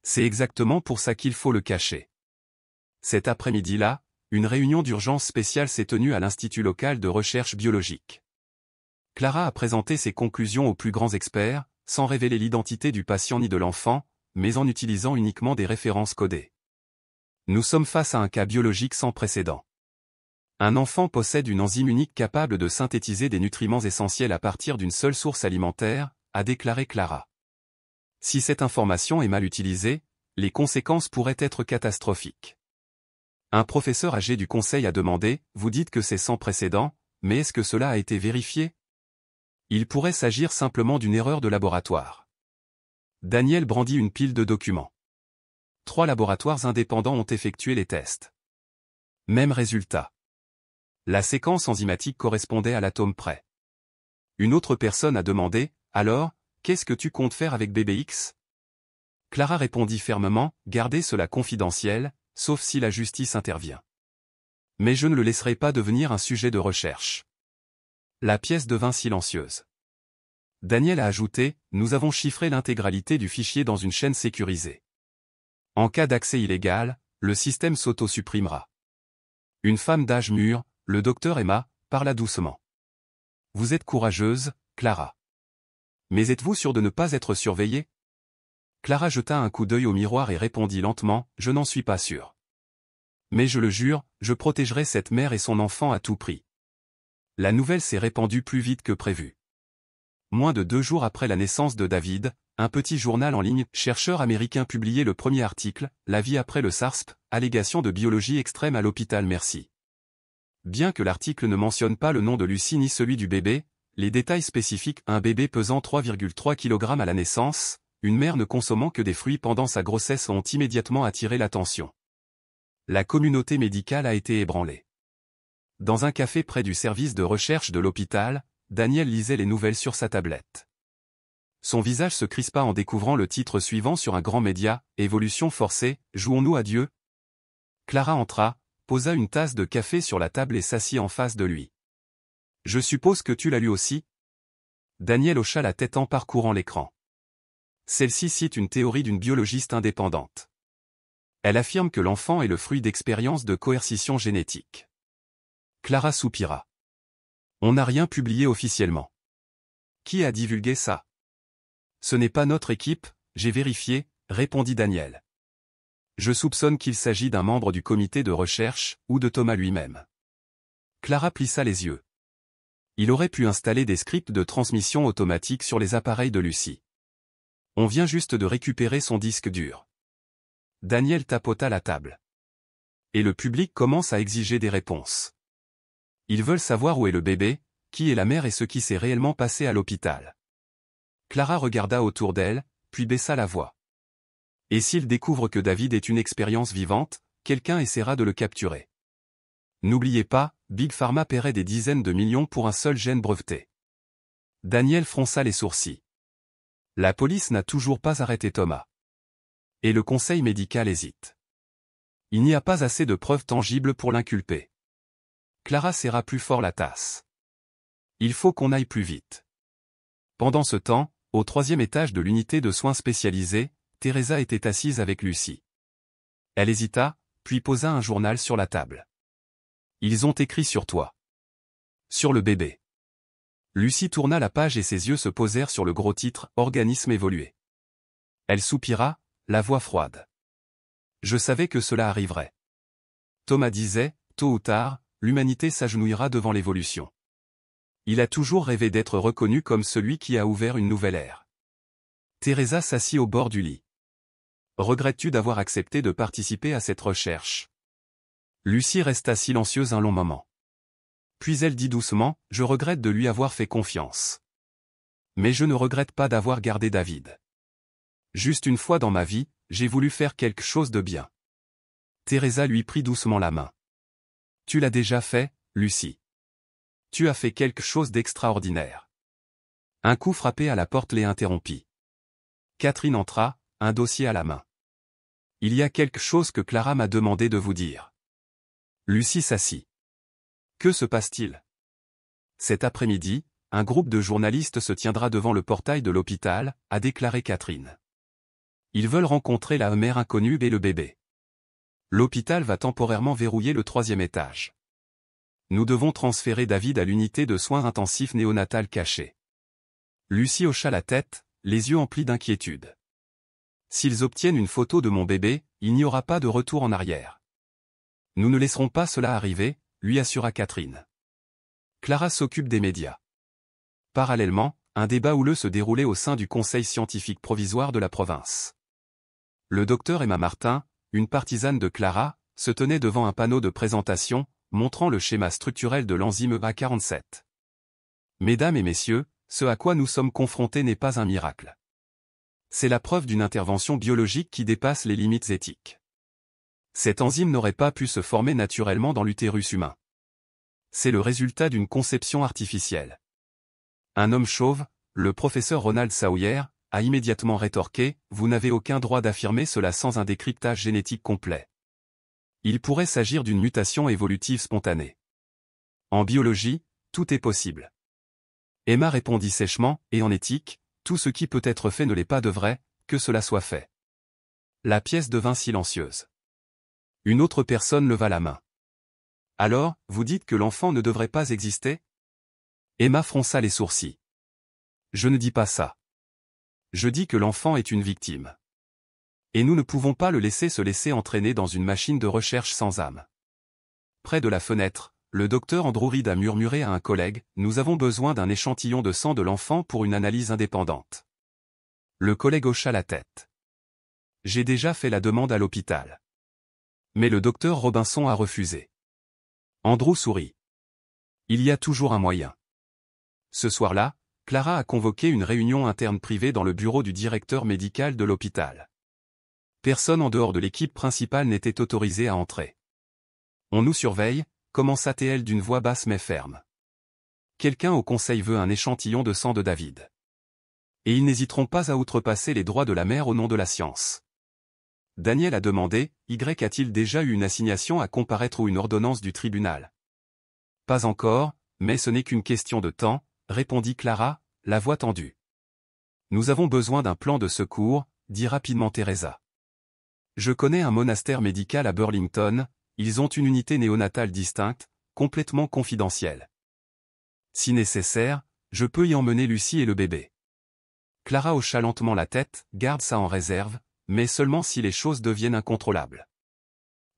C'est exactement pour ça qu'il faut le cacher. Cet après-midi-là, une réunion d'urgence spéciale s'est tenue à l'Institut local de recherche biologique. Clara a présenté ses conclusions aux plus grands experts, sans révéler l'identité du patient ni de l'enfant, mais en utilisant uniquement des références codées. Nous sommes face à un cas biologique sans précédent. Un enfant possède une enzyme unique capable de synthétiser des nutriments essentiels à partir d'une seule source alimentaire, a déclaré Clara. Si cette information est mal utilisée, les conséquences pourraient être catastrophiques. Un professeur âgé du conseil a demandé, vous dites que c'est sans précédent, mais est-ce que cela a été vérifié? Il pourrait s'agir simplement d'une erreur de laboratoire. Daniel brandit une pile de documents. 3 laboratoires indépendants ont effectué les tests. Même résultat. La séquence enzymatique correspondait à l'atome près. Une autre personne a demandé, alors, qu'est-ce que tu comptes faire avec BBX? Clara répondit fermement, gardez cela confidentiel, sauf si la justice intervient. Mais je ne le laisserai pas devenir un sujet de recherche. La pièce devint silencieuse. Daniel a ajouté, nous avons chiffré l'intégralité du fichier dans une chaîne sécurisée. En cas d'accès illégal, le système s'auto-supprimera. Une femme d'âge mûr, le docteur Emma, parla doucement. Vous êtes courageuse, Clara. Mais êtes-vous sûre de ne pas être surveillée? Clara jeta un coup d'œil au miroir et répondit lentement, je n'en suis pas sûre. Mais je le jure, je protégerai cette mère et son enfant à tout prix. La nouvelle s'est répandue plus vite que prévu. Moins de 2 jours après la naissance de David, un petit journal en ligne, chercheur américain publiait le premier article, La vie après le SARS, allégation de biologie extrême à l'hôpital Merci. Bien que l'article ne mentionne pas le nom de Lucie ni celui du bébé, les détails spécifiques, un bébé pesant 3,3 kg à la naissance, une mère ne consommant que des fruits pendant sa grossesse ont immédiatement attiré l'attention. La communauté médicale a été ébranlée. Dans un café près du service de recherche de l'hôpital, Daniel lisait les nouvelles sur sa tablette. Son visage se crispa en découvrant le titre suivant sur un grand média, « Évolution forcée, jouons-nous à Dieu ?» Clara entra, posa une tasse de café sur la table et s'assit en face de lui. « Je suppose que tu l'as lu aussi ?» Daniel hocha la tête en parcourant l'écran. Celle-ci cite une théorie d'une biologiste indépendante. Elle affirme que l'enfant est le fruit d'expériences de coercition génétique. Clara soupira. On n'a rien publié officiellement. Qui a divulgué ça? Ce n'est pas notre équipe, j'ai vérifié, répondit Daniel. Je soupçonne qu'il s'agit d'un membre du comité de recherche, ou de Thomas lui-même. Clara plissa les yeux. Il aurait pu installer des scripts de transmission automatique sur les appareils de Lucie. On vient juste de récupérer son disque dur. Daniel tapota la table. Et le public commence à exiger des réponses. Ils veulent savoir où est le bébé, qui est la mère et ce qui s'est réellement passé à l'hôpital. Clara regarda autour d'elle, puis baissa la voix. Et s'il découvre que David est une expérience vivante, quelqu'un essaiera de le capturer. N'oubliez pas, Big Pharma paierait des dizaines de millions pour un seul gène breveté. Daniel fronça les sourcils. La police n'a toujours pas arrêté Thomas. Et le conseil médical hésite. Il n'y a pas assez de preuves tangibles pour l'inculper. Clara serra plus fort la tasse. Il faut qu'on aille plus vite. Pendant ce temps, au 3e étage de l'unité de soins spécialisés, Teresa était assise avec Lucie. Elle hésita, puis posa un journal sur la table. Ils ont écrit sur toi. Sur le bébé. Lucie tourna la page et ses yeux se posèrent sur le gros titre « Organisme évolué ». Elle soupira, la voix froide. Je savais que cela arriverait. Thomas disait, tôt ou tard, l'humanité s'agenouillera devant l'évolution. Il a toujours rêvé d'être reconnu comme celui qui a ouvert une nouvelle ère. Teresa s'assit au bord du lit. Regrettes-tu d'avoir accepté de participer à cette recherche? Lucie resta silencieuse un long moment. Puis elle dit doucement, je regrette de lui avoir fait confiance. Mais je ne regrette pas d'avoir gardé David. Juste une fois dans ma vie, j'ai voulu faire quelque chose de bien. Teresa lui prit doucement la main. Tu l'as déjà fait, Lucie. Tu as fait quelque chose d'extraordinaire. Un coup frappé à la porte les interrompit. Catherine entra, un dossier à la main. Il y a quelque chose que Clara m'a demandé de vous dire. Lucie s'assit. Que se passe-t-il? Cet après-midi, un groupe de journalistes se tiendra devant le portail de l'hôpital, a déclaré Catherine. Ils veulent rencontrer la mère inconnue et le bébé. L'hôpital va temporairement verrouiller le 3e étage. Nous devons transférer David à l'unité de soins intensifs néonatal cachée. Lucie hocha la tête, les yeux emplis d'inquiétude. S'ils obtiennent une photo de mon bébé, il n'y aura pas de retour en arrière. Nous ne laisserons pas cela arriver, lui assura Catherine. Clara s'occupe des médias. Parallèlement, un débat houleux se déroulait au sein du conseil scientifique provisoire de la province. Le docteur Emma Martin, une partisane de Clara, se tenait devant un panneau de présentation, montrant le schéma structurel de l'enzyme A47. Mesdames et messieurs, ce à quoi nous sommes confrontés n'est pas un miracle. C'est la preuve d'une intervention biologique qui dépasse les limites éthiques. Cette enzyme n'aurait pas pu se former naturellement dans l'utérus humain. C'est le résultat d'une conception artificielle. Un homme chauve, le professeur Ronald Sawyer, a immédiatement rétorqué « Vous n'avez aucun droit d'affirmer cela sans un décryptage génétique complet. Il pourrait s'agir d'une mutation évolutive spontanée. En biologie, tout est possible. » Emma répondit sèchement « Et en éthique, tout ce qui peut être fait ne l'est pas de vrai, que cela soit fait. » La pièce devint silencieuse. Une autre personne leva la main. « Alors, vous dites que l'enfant ne devrait pas exister ?» Emma fronça les sourcils. « Je ne dis pas ça. Je dis que l'enfant est une victime. Et nous ne pouvons pas le laisser entraîner dans une machine de recherche sans âme. » Près de la fenêtre, le docteur Andrew Reed a murmuré à un collègue « Nous avons besoin d'un échantillon de sang de l'enfant pour une analyse indépendante. » Le collègue hocha la tête. « J'ai déjà fait la demande à l'hôpital. » Mais le docteur Robinson a refusé. Andrew sourit. Il y a toujours un moyen. Ce soir-là, Clara a convoqué une réunion interne privée dans le bureau du directeur médical de l'hôpital. Personne en dehors de l'équipe principale n'était autorisé à entrer. « On nous surveille », commença-t-elle d'une voix basse mais ferme. « Quelqu'un au conseil veut un échantillon de sang de David. Et ils n'hésiteront pas à outrepasser les droits de la mère au nom de la science. » Daniel a demandé, « Y a-t-il déjà eu une assignation à comparaître ou une ordonnance du tribunal ?»« Pas encore, mais ce n'est qu'une question de temps, » répondit Clara, la voix tendue. « Nous avons besoin d'un plan de secours, » dit rapidement Teresa. « Je connais un monastère médical à Burlington, ils ont une unité néonatale distincte, complètement confidentielle. Si nécessaire, je peux y emmener Lucie et le bébé. » Clara hocha lentement la tête, « Garde ça en réserve, mais seulement si les choses deviennent incontrôlables. »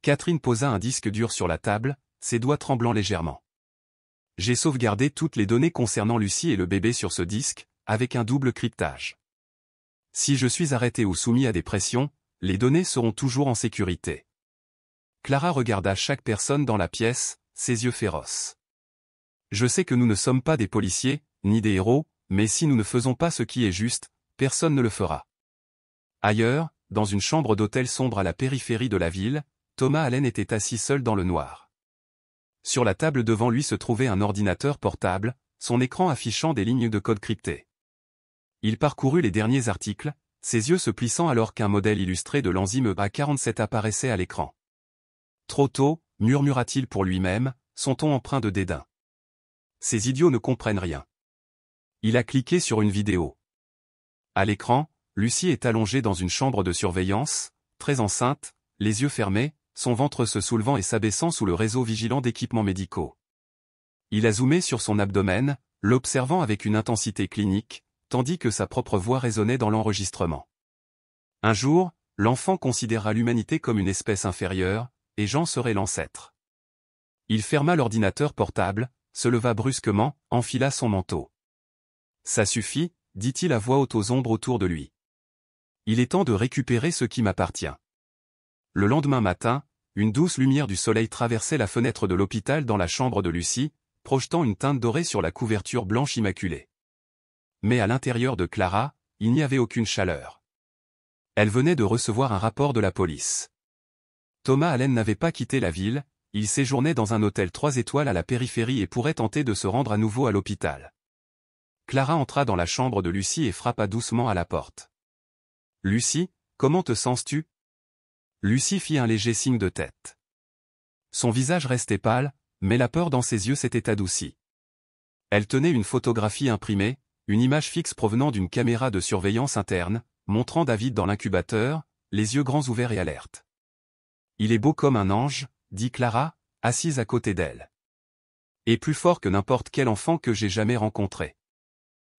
Catherine posa un disque dur sur la table, ses doigts tremblant légèrement. « J'ai sauvegardé toutes les données concernant Lucie et le bébé sur ce disque, avec un double cryptage. Si je suis arrêté ou soumis à des pressions, les données seront toujours en sécurité. » Clara regarda chaque personne dans la pièce, ses yeux féroces. « Je sais que nous ne sommes pas des policiers, ni des héros, mais si nous ne faisons pas ce qui est juste, personne ne le fera. » Ailleurs, dans une chambre d'hôtel sombre à la périphérie de la ville, Thomas Allen était assis seul dans le noir. Sur la table devant lui se trouvait un ordinateur portable, son écran affichant des lignes de code cryptées. Il parcourut les derniers articles, ses yeux se plissant alors qu'un modèle illustré de l'enzyme A47 apparaissait à l'écran. « Trop tôt, murmura-t-il pour lui-même, son ton empreint de dédain. Ces idiots ne comprennent rien. » Il a cliqué sur une vidéo. À l'écran, Lucie est allongée dans une chambre de surveillance, très enceinte, les yeux fermés, son ventre se soulevant et s'abaissant sous le réseau vigilant d'équipements médicaux. Il a zoomé sur son abdomen, l'observant avec une intensité clinique, tandis que sa propre voix résonnait dans l'enregistrement. Un jour, l'enfant considérera l'humanité comme une espèce inférieure, et Jean serait l'ancêtre. Il ferma l'ordinateur portable, se leva brusquement, enfila son manteau. « Ça suffit, » dit-il à voix haute aux ombres autour de lui. « Il est temps de récupérer ce qui m'appartient. » Le lendemain matin, une douce lumière du soleil traversait la fenêtre de l'hôpital dans la chambre de Lucie, projetant une teinte dorée sur la couverture blanche immaculée. Mais à l'intérieur de Clara, il n'y avait aucune chaleur. Elle venait de recevoir un rapport de la police. Thomas Allen n'avait pas quitté la ville, il séjournait dans un hôtel 3 étoiles à la périphérie et pourrait tenter de se rendre à nouveau à l'hôpital. Clara entra dans la chambre de Lucie et frappa doucement à la porte. « Lucie, comment te sens-tu » Lucie fit un léger signe de tête. Son visage restait pâle, mais la peur dans ses yeux s'était adoucie. Elle tenait une photographie imprimée, une image fixe provenant d'une caméra de surveillance interne, montrant David dans l'incubateur, les yeux grands ouverts et alertes. « Il est beau comme un ange », dit Clara, assise à côté d'elle. « Et plus fort que n'importe quel enfant que j'ai jamais rencontré. »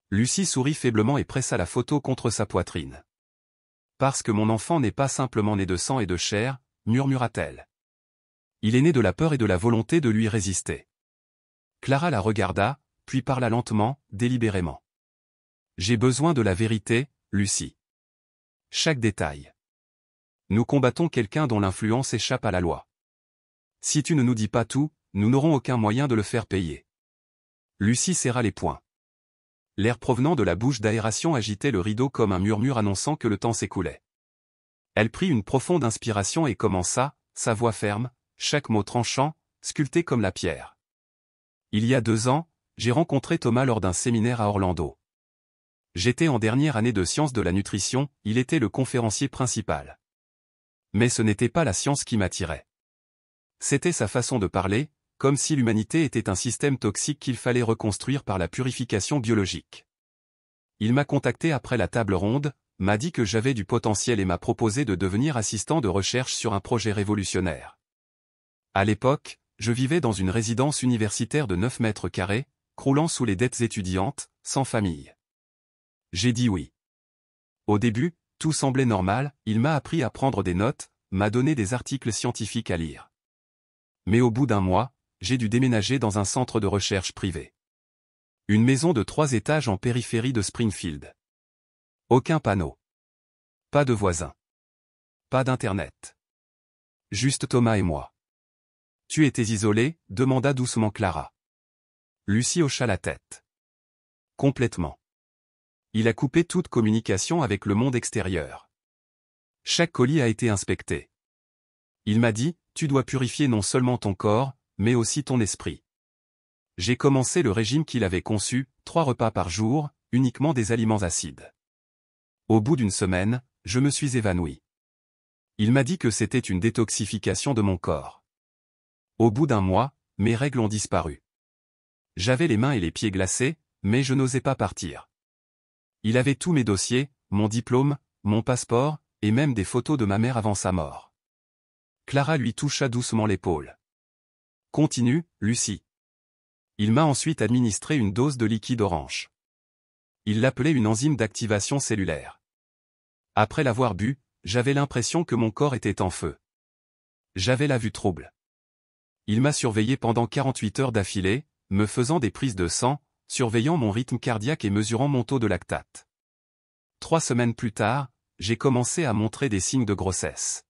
Lucie sourit faiblement et pressa la photo contre sa poitrine. « Parce que mon enfant n'est pas simplement né de sang et de chair, » murmura-t-elle. Il est né de la peur et de la volonté de lui résister. Clara la regarda, puis parla lentement, délibérément. J'ai besoin de la vérité, Lucie. Chaque détail. Nous combattons quelqu'un dont l'influence échappe à la loi. Si tu ne nous dis pas tout, nous n'aurons aucun moyen de le faire payer. Lucie serra les poings. L'air provenant de la bouche d'aération agitait le rideau comme un murmure annonçant que le temps s'écoulait. Elle prit une profonde inspiration et commença, sa voix ferme, chaque mot tranchant, sculpté comme la pierre. Il y a 2 ans, j'ai rencontré Thomas lors d'un séminaire à Orlando. J'étais en dernière année de sciences de la nutrition, il était le conférencier principal. Mais ce n'était pas la science qui m'attirait. C'était sa façon de parler, comme si l'humanité était un système toxique qu'il fallait reconstruire par la purification biologique. Il m'a contacté après la table ronde, m'a dit que j'avais du potentiel et m'a proposé de devenir assistant de recherche sur un projet révolutionnaire. À l'époque, je vivais dans une résidence universitaire de 9 mètres carrés, croulant sous les dettes étudiantes, sans famille. J'ai dit oui. Au début, tout semblait normal, il m'a appris à prendre des notes, m'a donné des articles scientifiques à lire. Mais au bout d'1 mois, j'ai dû déménager dans un centre de recherche privé. Une maison de 3 étages en périphérie de Springfield. Aucun panneau. Pas de voisins. Pas d'internet. Juste Thomas et moi. Tu étais isolé, demanda doucement Clara. Lucie hocha la tête. Complètement. Il a coupé toute communication avec le monde extérieur. Chaque colis a été inspecté. Il m'a dit, tu dois purifier non seulement ton corps, mais aussi ton esprit. J'ai commencé le régime qu'il avait conçu, 3 repas par jour, uniquement des aliments acides. Au bout d'1 semaine, je me suis évanoui. Il m'a dit que c'était une détoxification de mon corps. Au bout d'1 mois, mes règles ont disparu. J'avais les mains et les pieds glacés, mais je n'osais pas partir. Il avait tous mes dossiers, mon diplôme, mon passeport, et même des photos de ma mère avant sa mort. Clara lui toucha doucement l'épaule. Continue, Lucie. Il m'a ensuite administré une dose de liquide orange. Il l'appelait une enzyme d'activation cellulaire. Après l'avoir bu, j'avais l'impression que mon corps était en feu. J'avais la vue trouble. Il m'a surveillé pendant 48 heures d'affilée, me faisant des prises de sang, surveillant mon rythme cardiaque et mesurant mon taux de lactate. 3 semaines plus tard, j'ai commencé à montrer des signes de grossesse.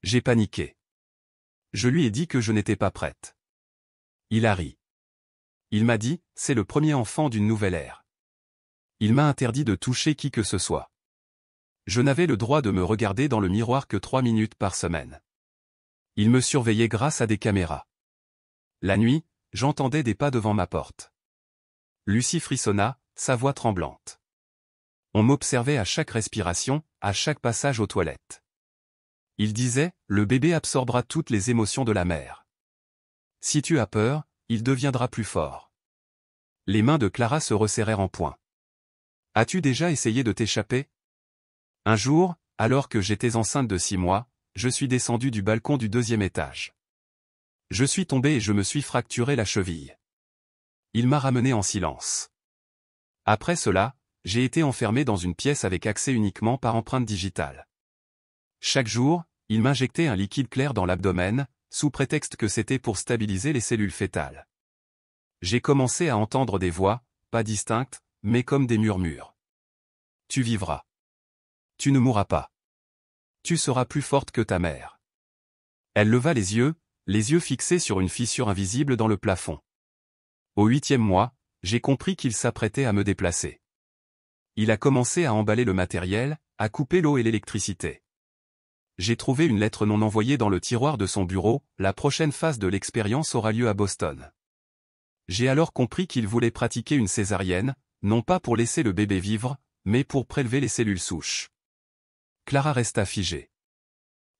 J'ai paniqué. Je lui ai dit que je n'étais pas prête. Il a ri. Il m'a dit, c'est le premier enfant d'une nouvelle ère. Il m'a interdit de toucher qui que ce soit. Je n'avais le droit de me regarder dans le miroir que 3 minutes par semaine. Il me surveillait grâce à des caméras. La nuit, j'entendais des pas devant ma porte. Lucie frissonna, sa voix tremblante. On m'observait à chaque respiration, à chaque passage aux toilettes. Il disait, le bébé absorbera toutes les émotions de la mère. Si tu as peur, il deviendra plus fort. Les mains de Clara se resserrèrent en poing. As-tu déjà essayé de t'échapper? Un jour, alors que j'étais enceinte de 6 mois, je suis descendu du balcon du 2e étage. Je suis tombé et je me suis fracturé la cheville. Il m'a ramené en silence. Après cela, j'ai été enfermé dans une pièce avec accès uniquement par empreinte digitale. Chaque jour, il m'injectait un liquide clair dans l'abdomen, sous prétexte que c'était pour stabiliser les cellules fœtales. J'ai commencé à entendre des voix, pas distinctes, mais comme des murmures. Tu vivras. Tu ne mourras pas. Tu seras plus forte que ta mère. Elle leva les yeux fixés sur une fissure invisible dans le plafond. Au 8e mois, j'ai compris qu'il s'apprêtait à me déplacer. Il a commencé à emballer le matériel, à couper l'eau et l'électricité. J'ai trouvé une lettre non envoyée dans le tiroir de son bureau, la prochaine phase de l'expérience aura lieu à Boston. J'ai alors compris qu'il voulait pratiquer une césarienne, non pas pour laisser le bébé vivre, mais pour prélever les cellules souches. Clara resta figée.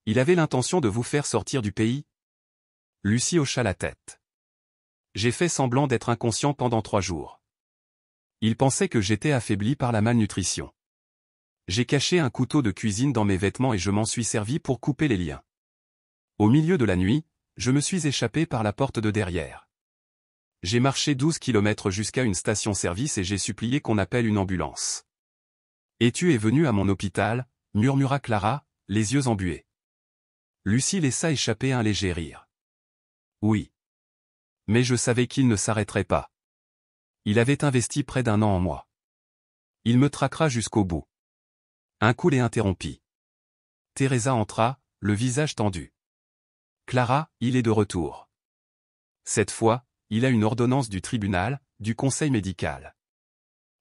Il avait l'intention de vous faire sortir du pays? Lucie hocha la tête. J'ai fait semblant d'être inconscient pendant 3 jours. Il pensait que j'étais affaibli par la malnutrition. J'ai caché un couteau de cuisine dans mes vêtements et je m'en suis servi pour couper les liens. Au milieu de la nuit, je me suis échappé par la porte de derrière. J'ai marché 12 kilomètres jusqu'à une station-service et j'ai supplié qu'on appelle une ambulance. Et tu es venu à mon hôpital, murmura Clara, les yeux embués. Lucie laissa échapper un léger rire. Oui. Mais je savais qu'il ne s'arrêterait pas. Il avait investi près d'1 an en moi. Il me traquera jusqu'au bout. Un coup l'interrompit. Teresa entra, le visage tendu. Clara, il est de retour. Cette fois, il a une ordonnance du tribunal, du conseil médical.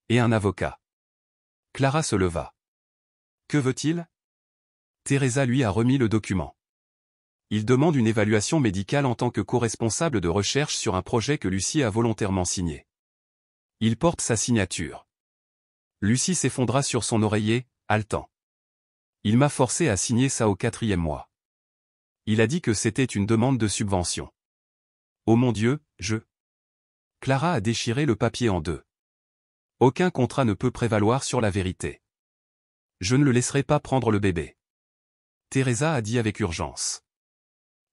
Et un avocat. Clara se leva. Que veut-il? Teresa lui a remis le document. Il demande une évaluation médicale en tant que co-responsable de recherche sur un projet que Lucie a volontairement signé. Il porte sa signature. Lucie s'effondra sur son oreiller, haletant. Il m'a forcé à signer ça au 4e mois. Il a dit que c'était une demande de subvention. Oh mon Dieu, Clara a déchiré le papier en deux. Aucun contrat ne peut prévaloir sur la vérité. Je ne le laisserai pas prendre le bébé. Teresa a dit avec urgence.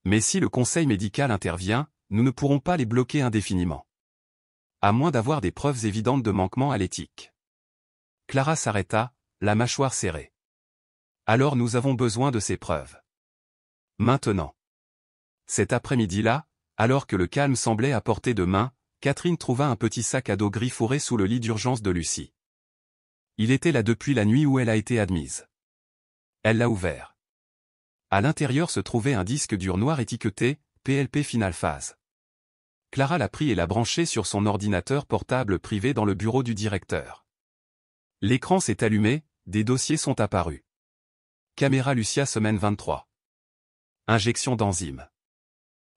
Mais si le conseil médical intervient, nous ne pourrons pas les bloquer indéfiniment. À moins d'avoir des preuves évidentes de manquement à l'éthique. Clara s'arrêta, la mâchoire serrée. Alors nous avons besoin de ces preuves. Maintenant. Cet après-midi-là, alors que le calme semblait à portée de main, Catherine trouva un petit sac à dos gris fourré sous le lit d'urgence de Lucie. Il était là depuis la nuit où elle a été admise. Elle l'a ouvert. À l'intérieur se trouvait un disque dur noir étiqueté « PLP Final Phase ». Clara l'a pris et l'a branché sur son ordinateur portable privé dans le bureau du directeur. L'écran s'est allumé, des dossiers sont apparus. Caméra Lucia semaine 23. Injection d'enzymes.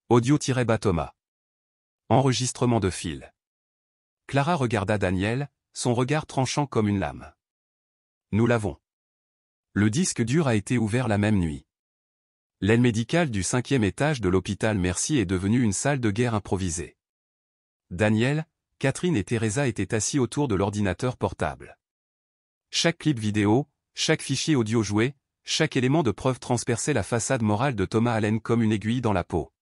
Audio-Thomas. Enregistrement de fil. Clara regarda Daniel, son regard tranchant comme une lame. Nous l'avons. Le disque dur a été ouvert la même nuit. L'aile médicale du 5e étage de l'hôpital Mercy est devenue une salle de guerre improvisée. Daniel, Catherine et Teresa étaient assis autour de l'ordinateur portable. Chaque clip vidéo, chaque fichier audio joué, chaque élément de preuve transperçait la façade morale de Thomas Allen comme une aiguille dans la peau.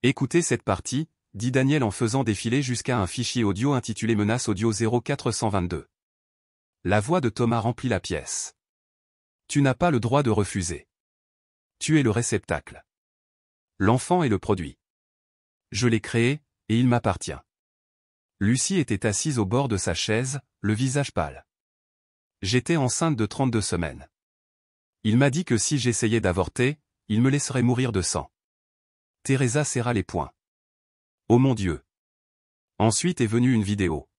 Écoutez cette partie, dit Daniel en faisant défiler jusqu'à un fichier audio intitulé Menace audio 0422. La voix de Thomas remplit la pièce. Tu n'as pas le droit de refuser. Tu es le réceptacle. L'enfant est le produit. Je l'ai créé, et il m'appartient. Lucie était assise au bord de sa chaise, le visage pâle. J'étais enceinte de 32 semaines. Il m'a dit que si j'essayais d'avorter, il me laisserait mourir de sang. Teresa serra les poings. Oh mon Dieu. Ensuite est venue une vidéo.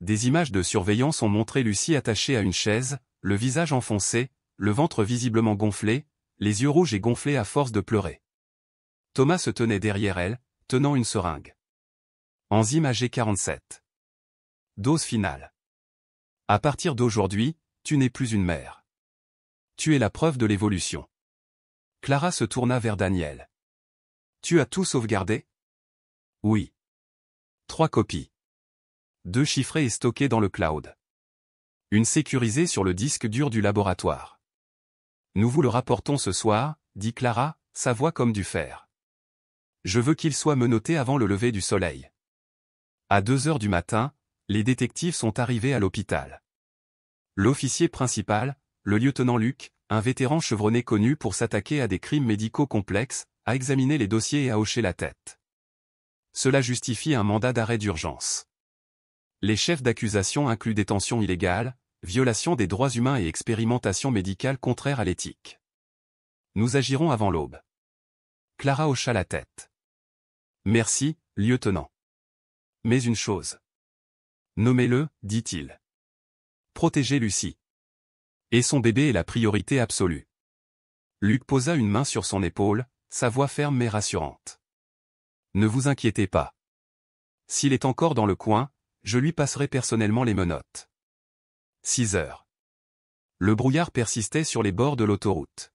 Des images de surveillance ont montré Lucie attachée à une chaise, le visage enfoncé, le ventre visiblement gonflé, les yeux rouges et gonflés à force de pleurer. Thomas se tenait derrière elle, tenant une seringue. Enzyme AG47. Dose finale. À partir d'aujourd'hui, tu n'es plus une mère. Tu es la preuve de l'évolution. Clara se tourna vers Daniel. Tu as tout sauvegardé? Oui. 3 copies. 2 chiffrées et stockées dans le cloud. Une sécurisée sur le disque dur du laboratoire. Nous vous le rapportons ce soir, dit Clara, sa voix comme du fer. Je veux qu'il soit menotté avant le lever du soleil. À 2 heures du matin, les détectives sont arrivés à l'hôpital. L'officier principal, le lieutenant Luc, un vétéran chevronné connu pour s'attaquer à des crimes médicaux complexes, a examiné les dossiers et a hoché la tête. Cela justifie un mandat d'arrêt d'urgence. Les chefs d'accusation incluent détention illégale, violation des droits humains et expérimentation médicale contraire à l'éthique. Nous agirons avant l'aube. Clara hocha la tête. Merci, lieutenant. Mais une chose. Nommez-le, dit-il. Protégez Lucie. Et son bébé est la priorité absolue. Luc posa une main sur son épaule, sa voix ferme mais rassurante. Ne vous inquiétez pas. S'il est encore dans le coin, je lui passerai personnellement les menottes. 6 heures. Le brouillard persistait sur les bords de l'autoroute.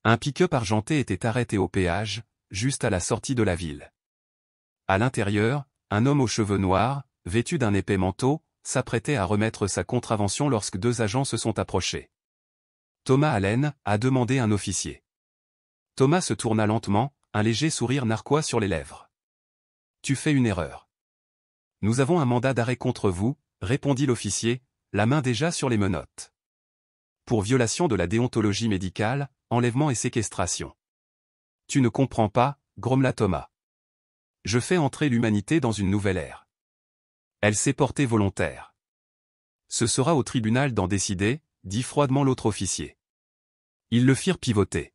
Un pick-up argenté était arrêté au péage, juste à la sortie de la ville. À l'intérieur, un homme aux cheveux noirs, vêtu d'un épais manteau, s'apprêtait à remettre sa contravention lorsque 2 agents se sont approchés. Thomas Allen a demandé un officier. Thomas se tourna lentement, un léger sourire narquois sur les lèvres. Tu fais une erreur. Nous avons un mandat d'arrêt contre vous, répondit l'officier, la main déjà sur les menottes. Pour violation de la déontologie médicale, enlèvement et séquestration. Tu ne comprends pas, grommela Thomas. Je fais entrer l'humanité dans une nouvelle ère. Elle s'est portée volontaire. Ce sera au tribunal d'en décider, dit froidement l'autre officier. Ils le firent pivoter.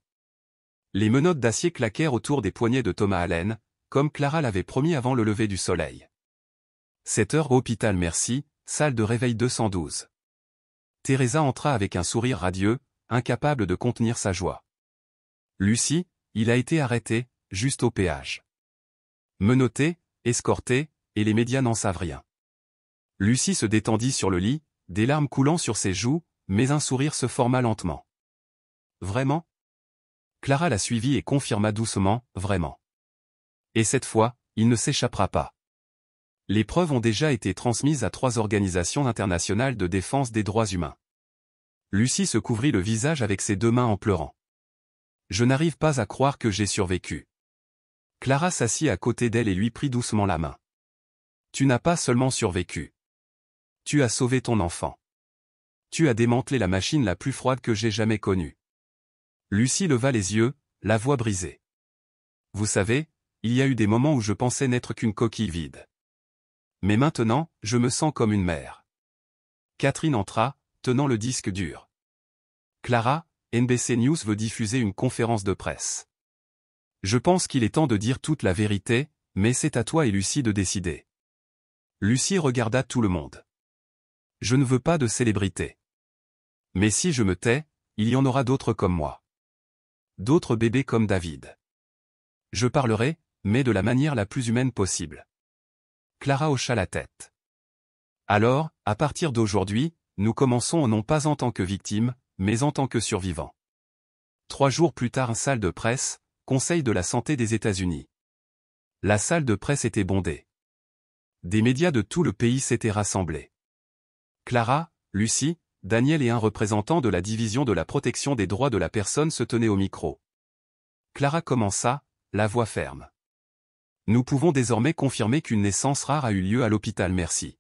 Les menottes d'acier claquèrent autour des poignets de Thomas Allen, comme Clara l'avait promis avant le lever du soleil. 7 heures hôpital Merci, salle de réveil 212. Teresa entra avec un sourire radieux, incapable de contenir sa joie. Lucie, il a été arrêté, juste au péage. Menotté, escorté, et les médias n'en savent rien. Lucie se détendit sur le lit, des larmes coulant sur ses joues, mais un sourire se forma lentement. Vraiment ? Clara la suivit et confirma doucement, vraiment. Et cette fois, il ne s'échappera pas. Les preuves ont déjà été transmises à 3 organisations internationales de défense des droits humains. Lucie se couvrit le visage avec ses 2 mains en pleurant. Je n'arrive pas à croire que j'ai survécu. Clara s'assit à côté d'elle et lui prit doucement la main. Tu n'as pas seulement survécu. Tu as sauvé ton enfant. Tu as démantelé la machine la plus froide que j'ai jamais connue. Lucie leva les yeux, la voix brisée. Vous savez, il y a eu des moments où je pensais n'être qu'une coquille vide. Mais maintenant, je me sens comme une mère. Catherine entra, tenant le disque dur. Clara, NBC News veut diffuser une conférence de presse. Je pense qu'il est temps de dire toute la vérité, mais c'est à toi et Lucie de décider. Lucie regarda tout le monde. Je ne veux pas de célébrité. Mais si je me tais, il y en aura d'autres comme moi. D'autres bébés comme David. Je parlerai, mais de la manière la plus humaine possible. Clara hocha la tête. Alors, à partir d'aujourd'hui, nous commençons non pas en tant que victimes, mais en tant que survivants. 3 jours plus tard, salle de presse, Conseil de la santé des États-Unis. La salle de presse était bondée. Des médias de tout le pays s'étaient rassemblés. Clara, Lucie, Daniel et un représentant de la division de la protection des droits de la personne se tenaient au micro. Clara commença, la voix ferme. Nous pouvons désormais confirmer qu'une naissance rare a eu lieu à l'hôpital Merci.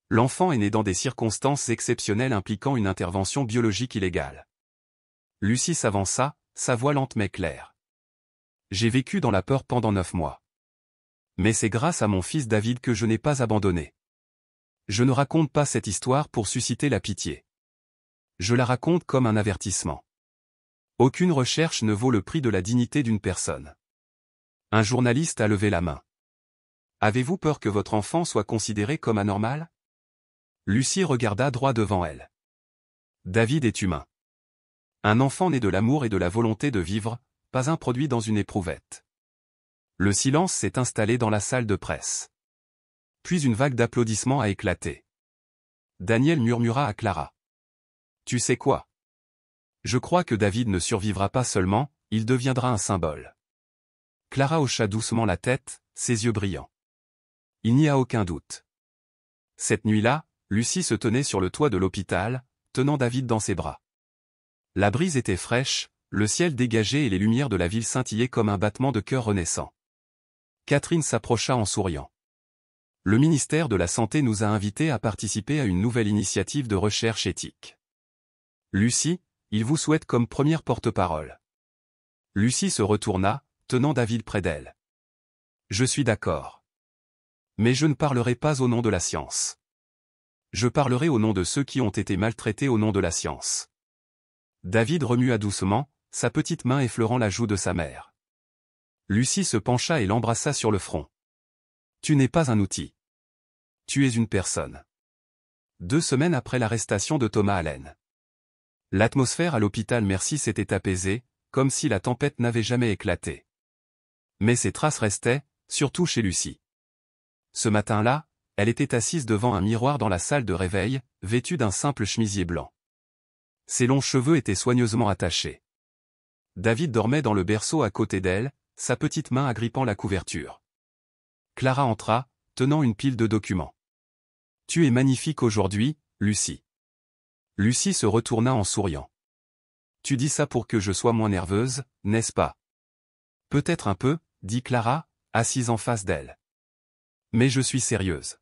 L'enfant est né dans des circonstances exceptionnelles impliquant une intervention biologique illégale. Lucie s'avança, sa voix lente mais claire. J'ai vécu dans la peur pendant 9 mois. Mais c'est grâce à mon fils David que je n'ai pas abandonné. Je ne raconte pas cette histoire pour susciter la pitié. Je la raconte comme un avertissement. Aucune recherche ne vaut le prix de la dignité d'une personne. Un journaliste a levé la main. Avez-vous peur que votre enfant soit considéré comme anormal ? Lucie regarda droit devant elle. David est humain. Un enfant né de l'amour et de la volonté de vivre, pas un produit dans une éprouvette. Le silence s'est installé dans la salle de presse. Puis une vague d'applaudissements a éclaté. Daniel murmura à Clara. Tu sais quoi ? Je crois que David ne survivra pas seulement, il deviendra un symbole. Clara hocha doucement la tête, ses yeux brillants. Il n'y a aucun doute. Cette nuit-là, Lucie se tenait sur le toit de l'hôpital, tenant David dans ses bras. La brise était fraîche, le ciel dégagé et les lumières de la ville scintillaient comme un battement de cœur renaissant. Catherine s'approcha en souriant. Le ministère de la Santé nous a invités à participer à une nouvelle initiative de recherche éthique. Lucie, il vous souhaite comme première porte-parole. Lucie se retourna, tenant David près d'elle. Je suis d'accord. Mais je ne parlerai pas au nom de la science. Je parlerai au nom de ceux qui ont été maltraités au nom de la science. David remua doucement, sa petite main effleurant la joue de sa mère. Lucie se pencha et l'embrassa sur le front. Tu n'es pas un outil. Tu es une personne. 2 semaines après l'arrestation de Thomas Allen. L'atmosphère à l'hôpital Merci s'était apaisée, comme si la tempête n'avait jamais éclaté. Mais ses traces restaient, surtout chez Lucie. Ce matin-là, elle était assise devant un miroir dans la salle de réveil, vêtue d'un simple chemisier blanc. Ses longs cheveux étaient soigneusement attachés. David dormait dans le berceau à côté d'elle, sa petite main agrippant la couverture. Clara entra, tenant une pile de documents. « Tu es magnifique aujourd'hui, Lucie. » Lucie se retourna en souriant. « Tu dis ça pour que je sois moins nerveuse, n'est-ce pas ? » « Peut-être un peu, » dit Clara, assise en face d'elle. « Mais je suis sérieuse.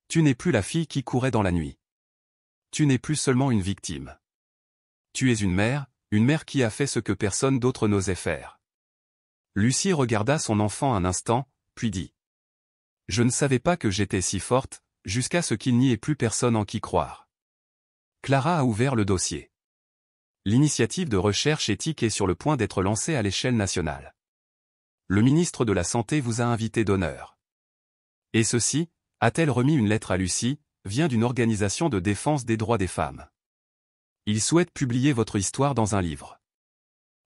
Tu n'es plus la fille qui courait dans la nuit. Tu n'es plus seulement une victime. Tu es une mère qui a fait ce que personne d'autre n'osait faire. Lucie regarda son enfant un instant, puis dit. Je ne savais pas que j'étais si forte, jusqu'à ce qu'il n'y ait plus personne en qui croire. Clara a ouvert le dossier. L'initiative de recherche éthique est sur le point d'être lancée à l'échelle nationale. Le ministre de la Santé vous a invité d'honneur. Et ceci, a-t-elle remis une lettre à Lucie, vient d'une organisation de défense des droits des femmes. Il souhaite publier votre histoire dans un livre.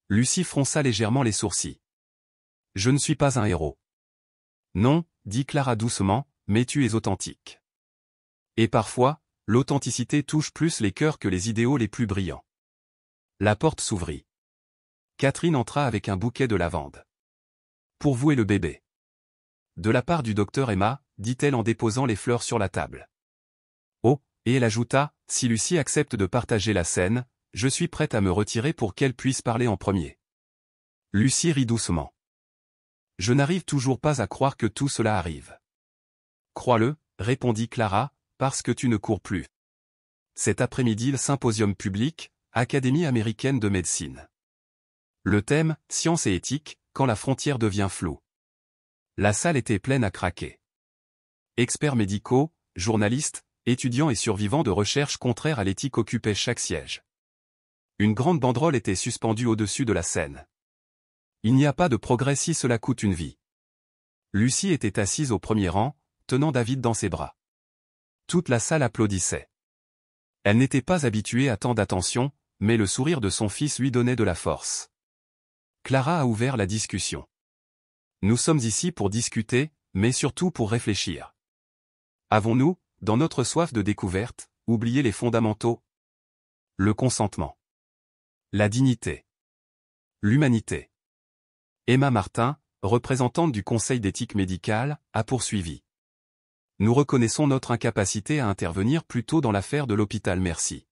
Lucie fronça légèrement les sourcils. Je ne suis pas un héros. Non, dit Clara doucement, mais tu es authentique. Et parfois, l'authenticité touche plus les cœurs que les idéaux les plus brillants. La porte s'ouvrit. Catherine entra avec un bouquet de lavande. Pour vous et le bébé. De la part du docteur Emma, dit-elle en déposant les fleurs sur la table. Oh, et elle ajouta, si Lucie accepte de partager la scène, je suis prête à me retirer pour qu'elle puisse parler en premier. Lucie rit doucement. Je n'arrive toujours pas à croire que tout cela arrive. Crois-le, répondit Clara, parce que tu ne cours plus. Cet après-midi le symposium public, Académie américaine de médecine. Le thème, science et éthique, quand la frontière devient floue. La salle était pleine à craquer. Experts médicaux, journalistes, étudiants et survivants de recherches contraires à l'éthique occupaient chaque siège. Une grande banderole était suspendue au-dessus de la scène. Il n'y a pas de progrès si cela coûte une vie. Lucie était assise au premier rang, tenant David dans ses bras. Toute la salle applaudissait. Elle n'était pas habituée à tant d'attention, mais le sourire de son fils lui donnait de la force. Clara a ouvert la discussion. Nous sommes ici pour discuter, mais surtout pour réfléchir. Avons-nous, dans notre soif de découverte, oublié les fondamentaux? Le consentement. La dignité. L'humanité. Emma Martin, représentante du Conseil d'éthique médicale, a poursuivi. Nous reconnaissons notre incapacité à intervenir plus tôt dans l'affaire de l'hôpital Mercy.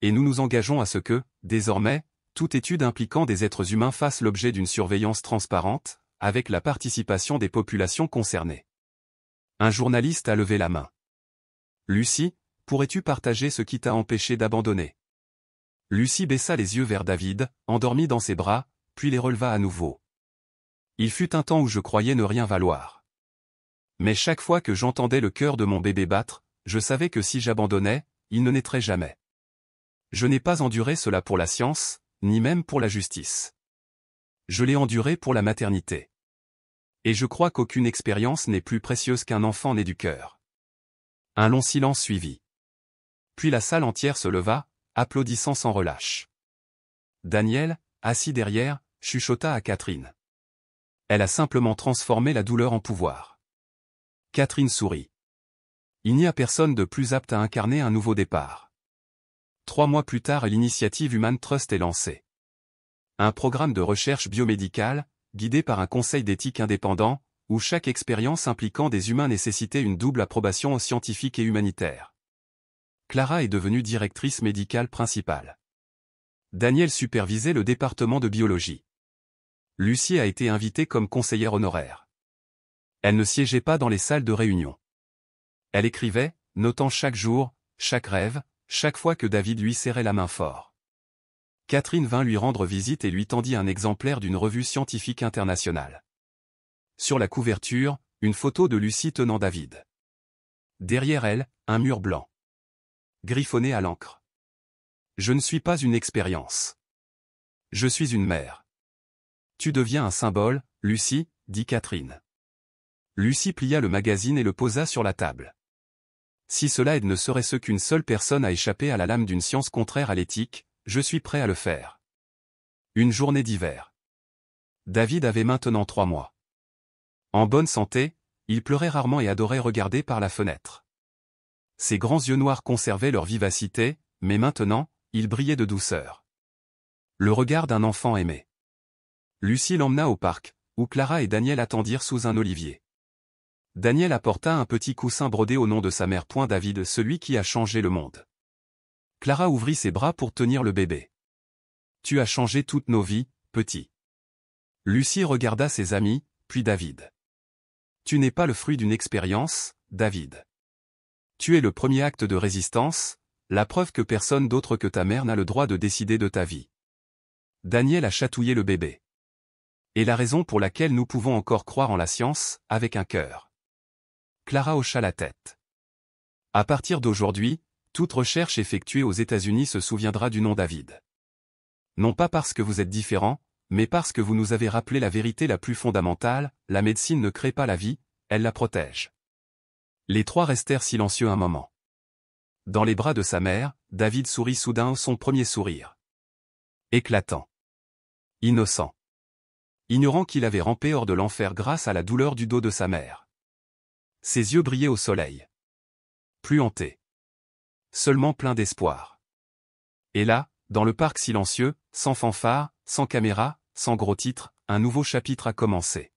Et nous nous engageons à ce que, désormais, toute étude impliquant des êtres humains fasse l'objet d'une surveillance transparente, avec la participation des populations concernées. Un journaliste a levé la main. Lucie, pourrais-tu partager ce qui t'a empêché d'abandonner? Lucie baissa les yeux vers David, endormi dans ses bras, puis les releva à nouveau. Il fut un temps où je croyais ne rien valoir. Mais chaque fois que j'entendais le cœur de mon bébé battre, je savais que si j'abandonnais, il ne naîtrait jamais. Je n'ai pas enduré cela pour la science, ni même pour la justice. Je l'ai enduré pour la maternité. Et je crois qu'aucune expérience n'est plus précieuse qu'un enfant né du cœur. Un long silence suivit. Puis la salle entière se leva, applaudissant sans relâche. Daniel, assis derrière, chuchota à Catherine. Elle a simplement transformé la douleur en pouvoir. Catherine sourit. Il n'y a personne de plus apte à incarner un nouveau départ. 3 mois plus tard, l'initiative Human Trust est lancée. Un programme de recherche biomédicale, guidé par un conseil d'éthique indépendant, où chaque expérience impliquant des humains nécessitait une double approbation scientifique et humanitaire. Clara est devenue directrice médicale principale. Daniel supervisait le département de biologie. Lucie a été invitée comme conseillère honoraire. Elle ne siégeait pas dans les salles de réunion. Elle écrivait, notant chaque jour, chaque rêve, chaque fois que David lui serrait la main fort. Catherine vint lui rendre visite et lui tendit un exemplaire d'une revue scientifique internationale. Sur la couverture, une photo de Lucie tenant David. Derrière elle, un mur blanc. Griffonné à l'encre. Je ne suis pas une expérience. Je suis une mère. Tu deviens un symbole, Lucie, dit Catherine. Lucie plia le magazine et le posa sur la table. Si cela aide ne serait-ce qu'une seule personne à échapper à la lame d'une science contraire à l'éthique, je suis prêt à le faire. Une journée d'hiver. David avait maintenant 3 mois. En bonne santé, il pleurait rarement et adorait regarder par la fenêtre. Ses grands yeux noirs conservaient leur vivacité, mais maintenant, ils brillaient de douceur. Le regard d'un enfant aimé. Lucie l'emmena au parc, où Clara et Daniel attendirent sous un olivier. Daniel apporta un petit coussin brodé au nom de sa mère. David, celui qui a changé le monde. Clara ouvrit ses bras pour tenir le bébé. Tu as changé toutes nos vies, petit. Lucie regarda ses amis, puis David. Tu n'es pas le fruit d'une expérience, David. Tu es le premier acte de résistance, la preuve que personne d'autre que ta mère n'a le droit de décider de ta vie. Daniel a chatouillé le bébé. Et la raison pour laquelle nous pouvons encore croire en la science, avec un cœur. Clara hocha la tête. À partir d'aujourd'hui, toute recherche effectuée aux États-Unis se souviendra du nom David. Non pas parce que vous êtes différent, mais parce que vous nous avez rappelé la vérité la plus fondamentale, la médecine ne crée pas la vie, elle la protège. Les trois restèrent silencieux un moment. Dans les bras de sa mère, David sourit soudain son premier sourire. Éclatant. Innocent. Ignorant qu'il avait rampé hors de l'enfer grâce à la douleur du dos de sa mère. Ses yeux brillaient au soleil. Plus hantés. Seulement plein d'espoir. Et là, dans le parc silencieux, sans fanfare, sans caméra, sans gros titre, un nouveau chapitre a commencé.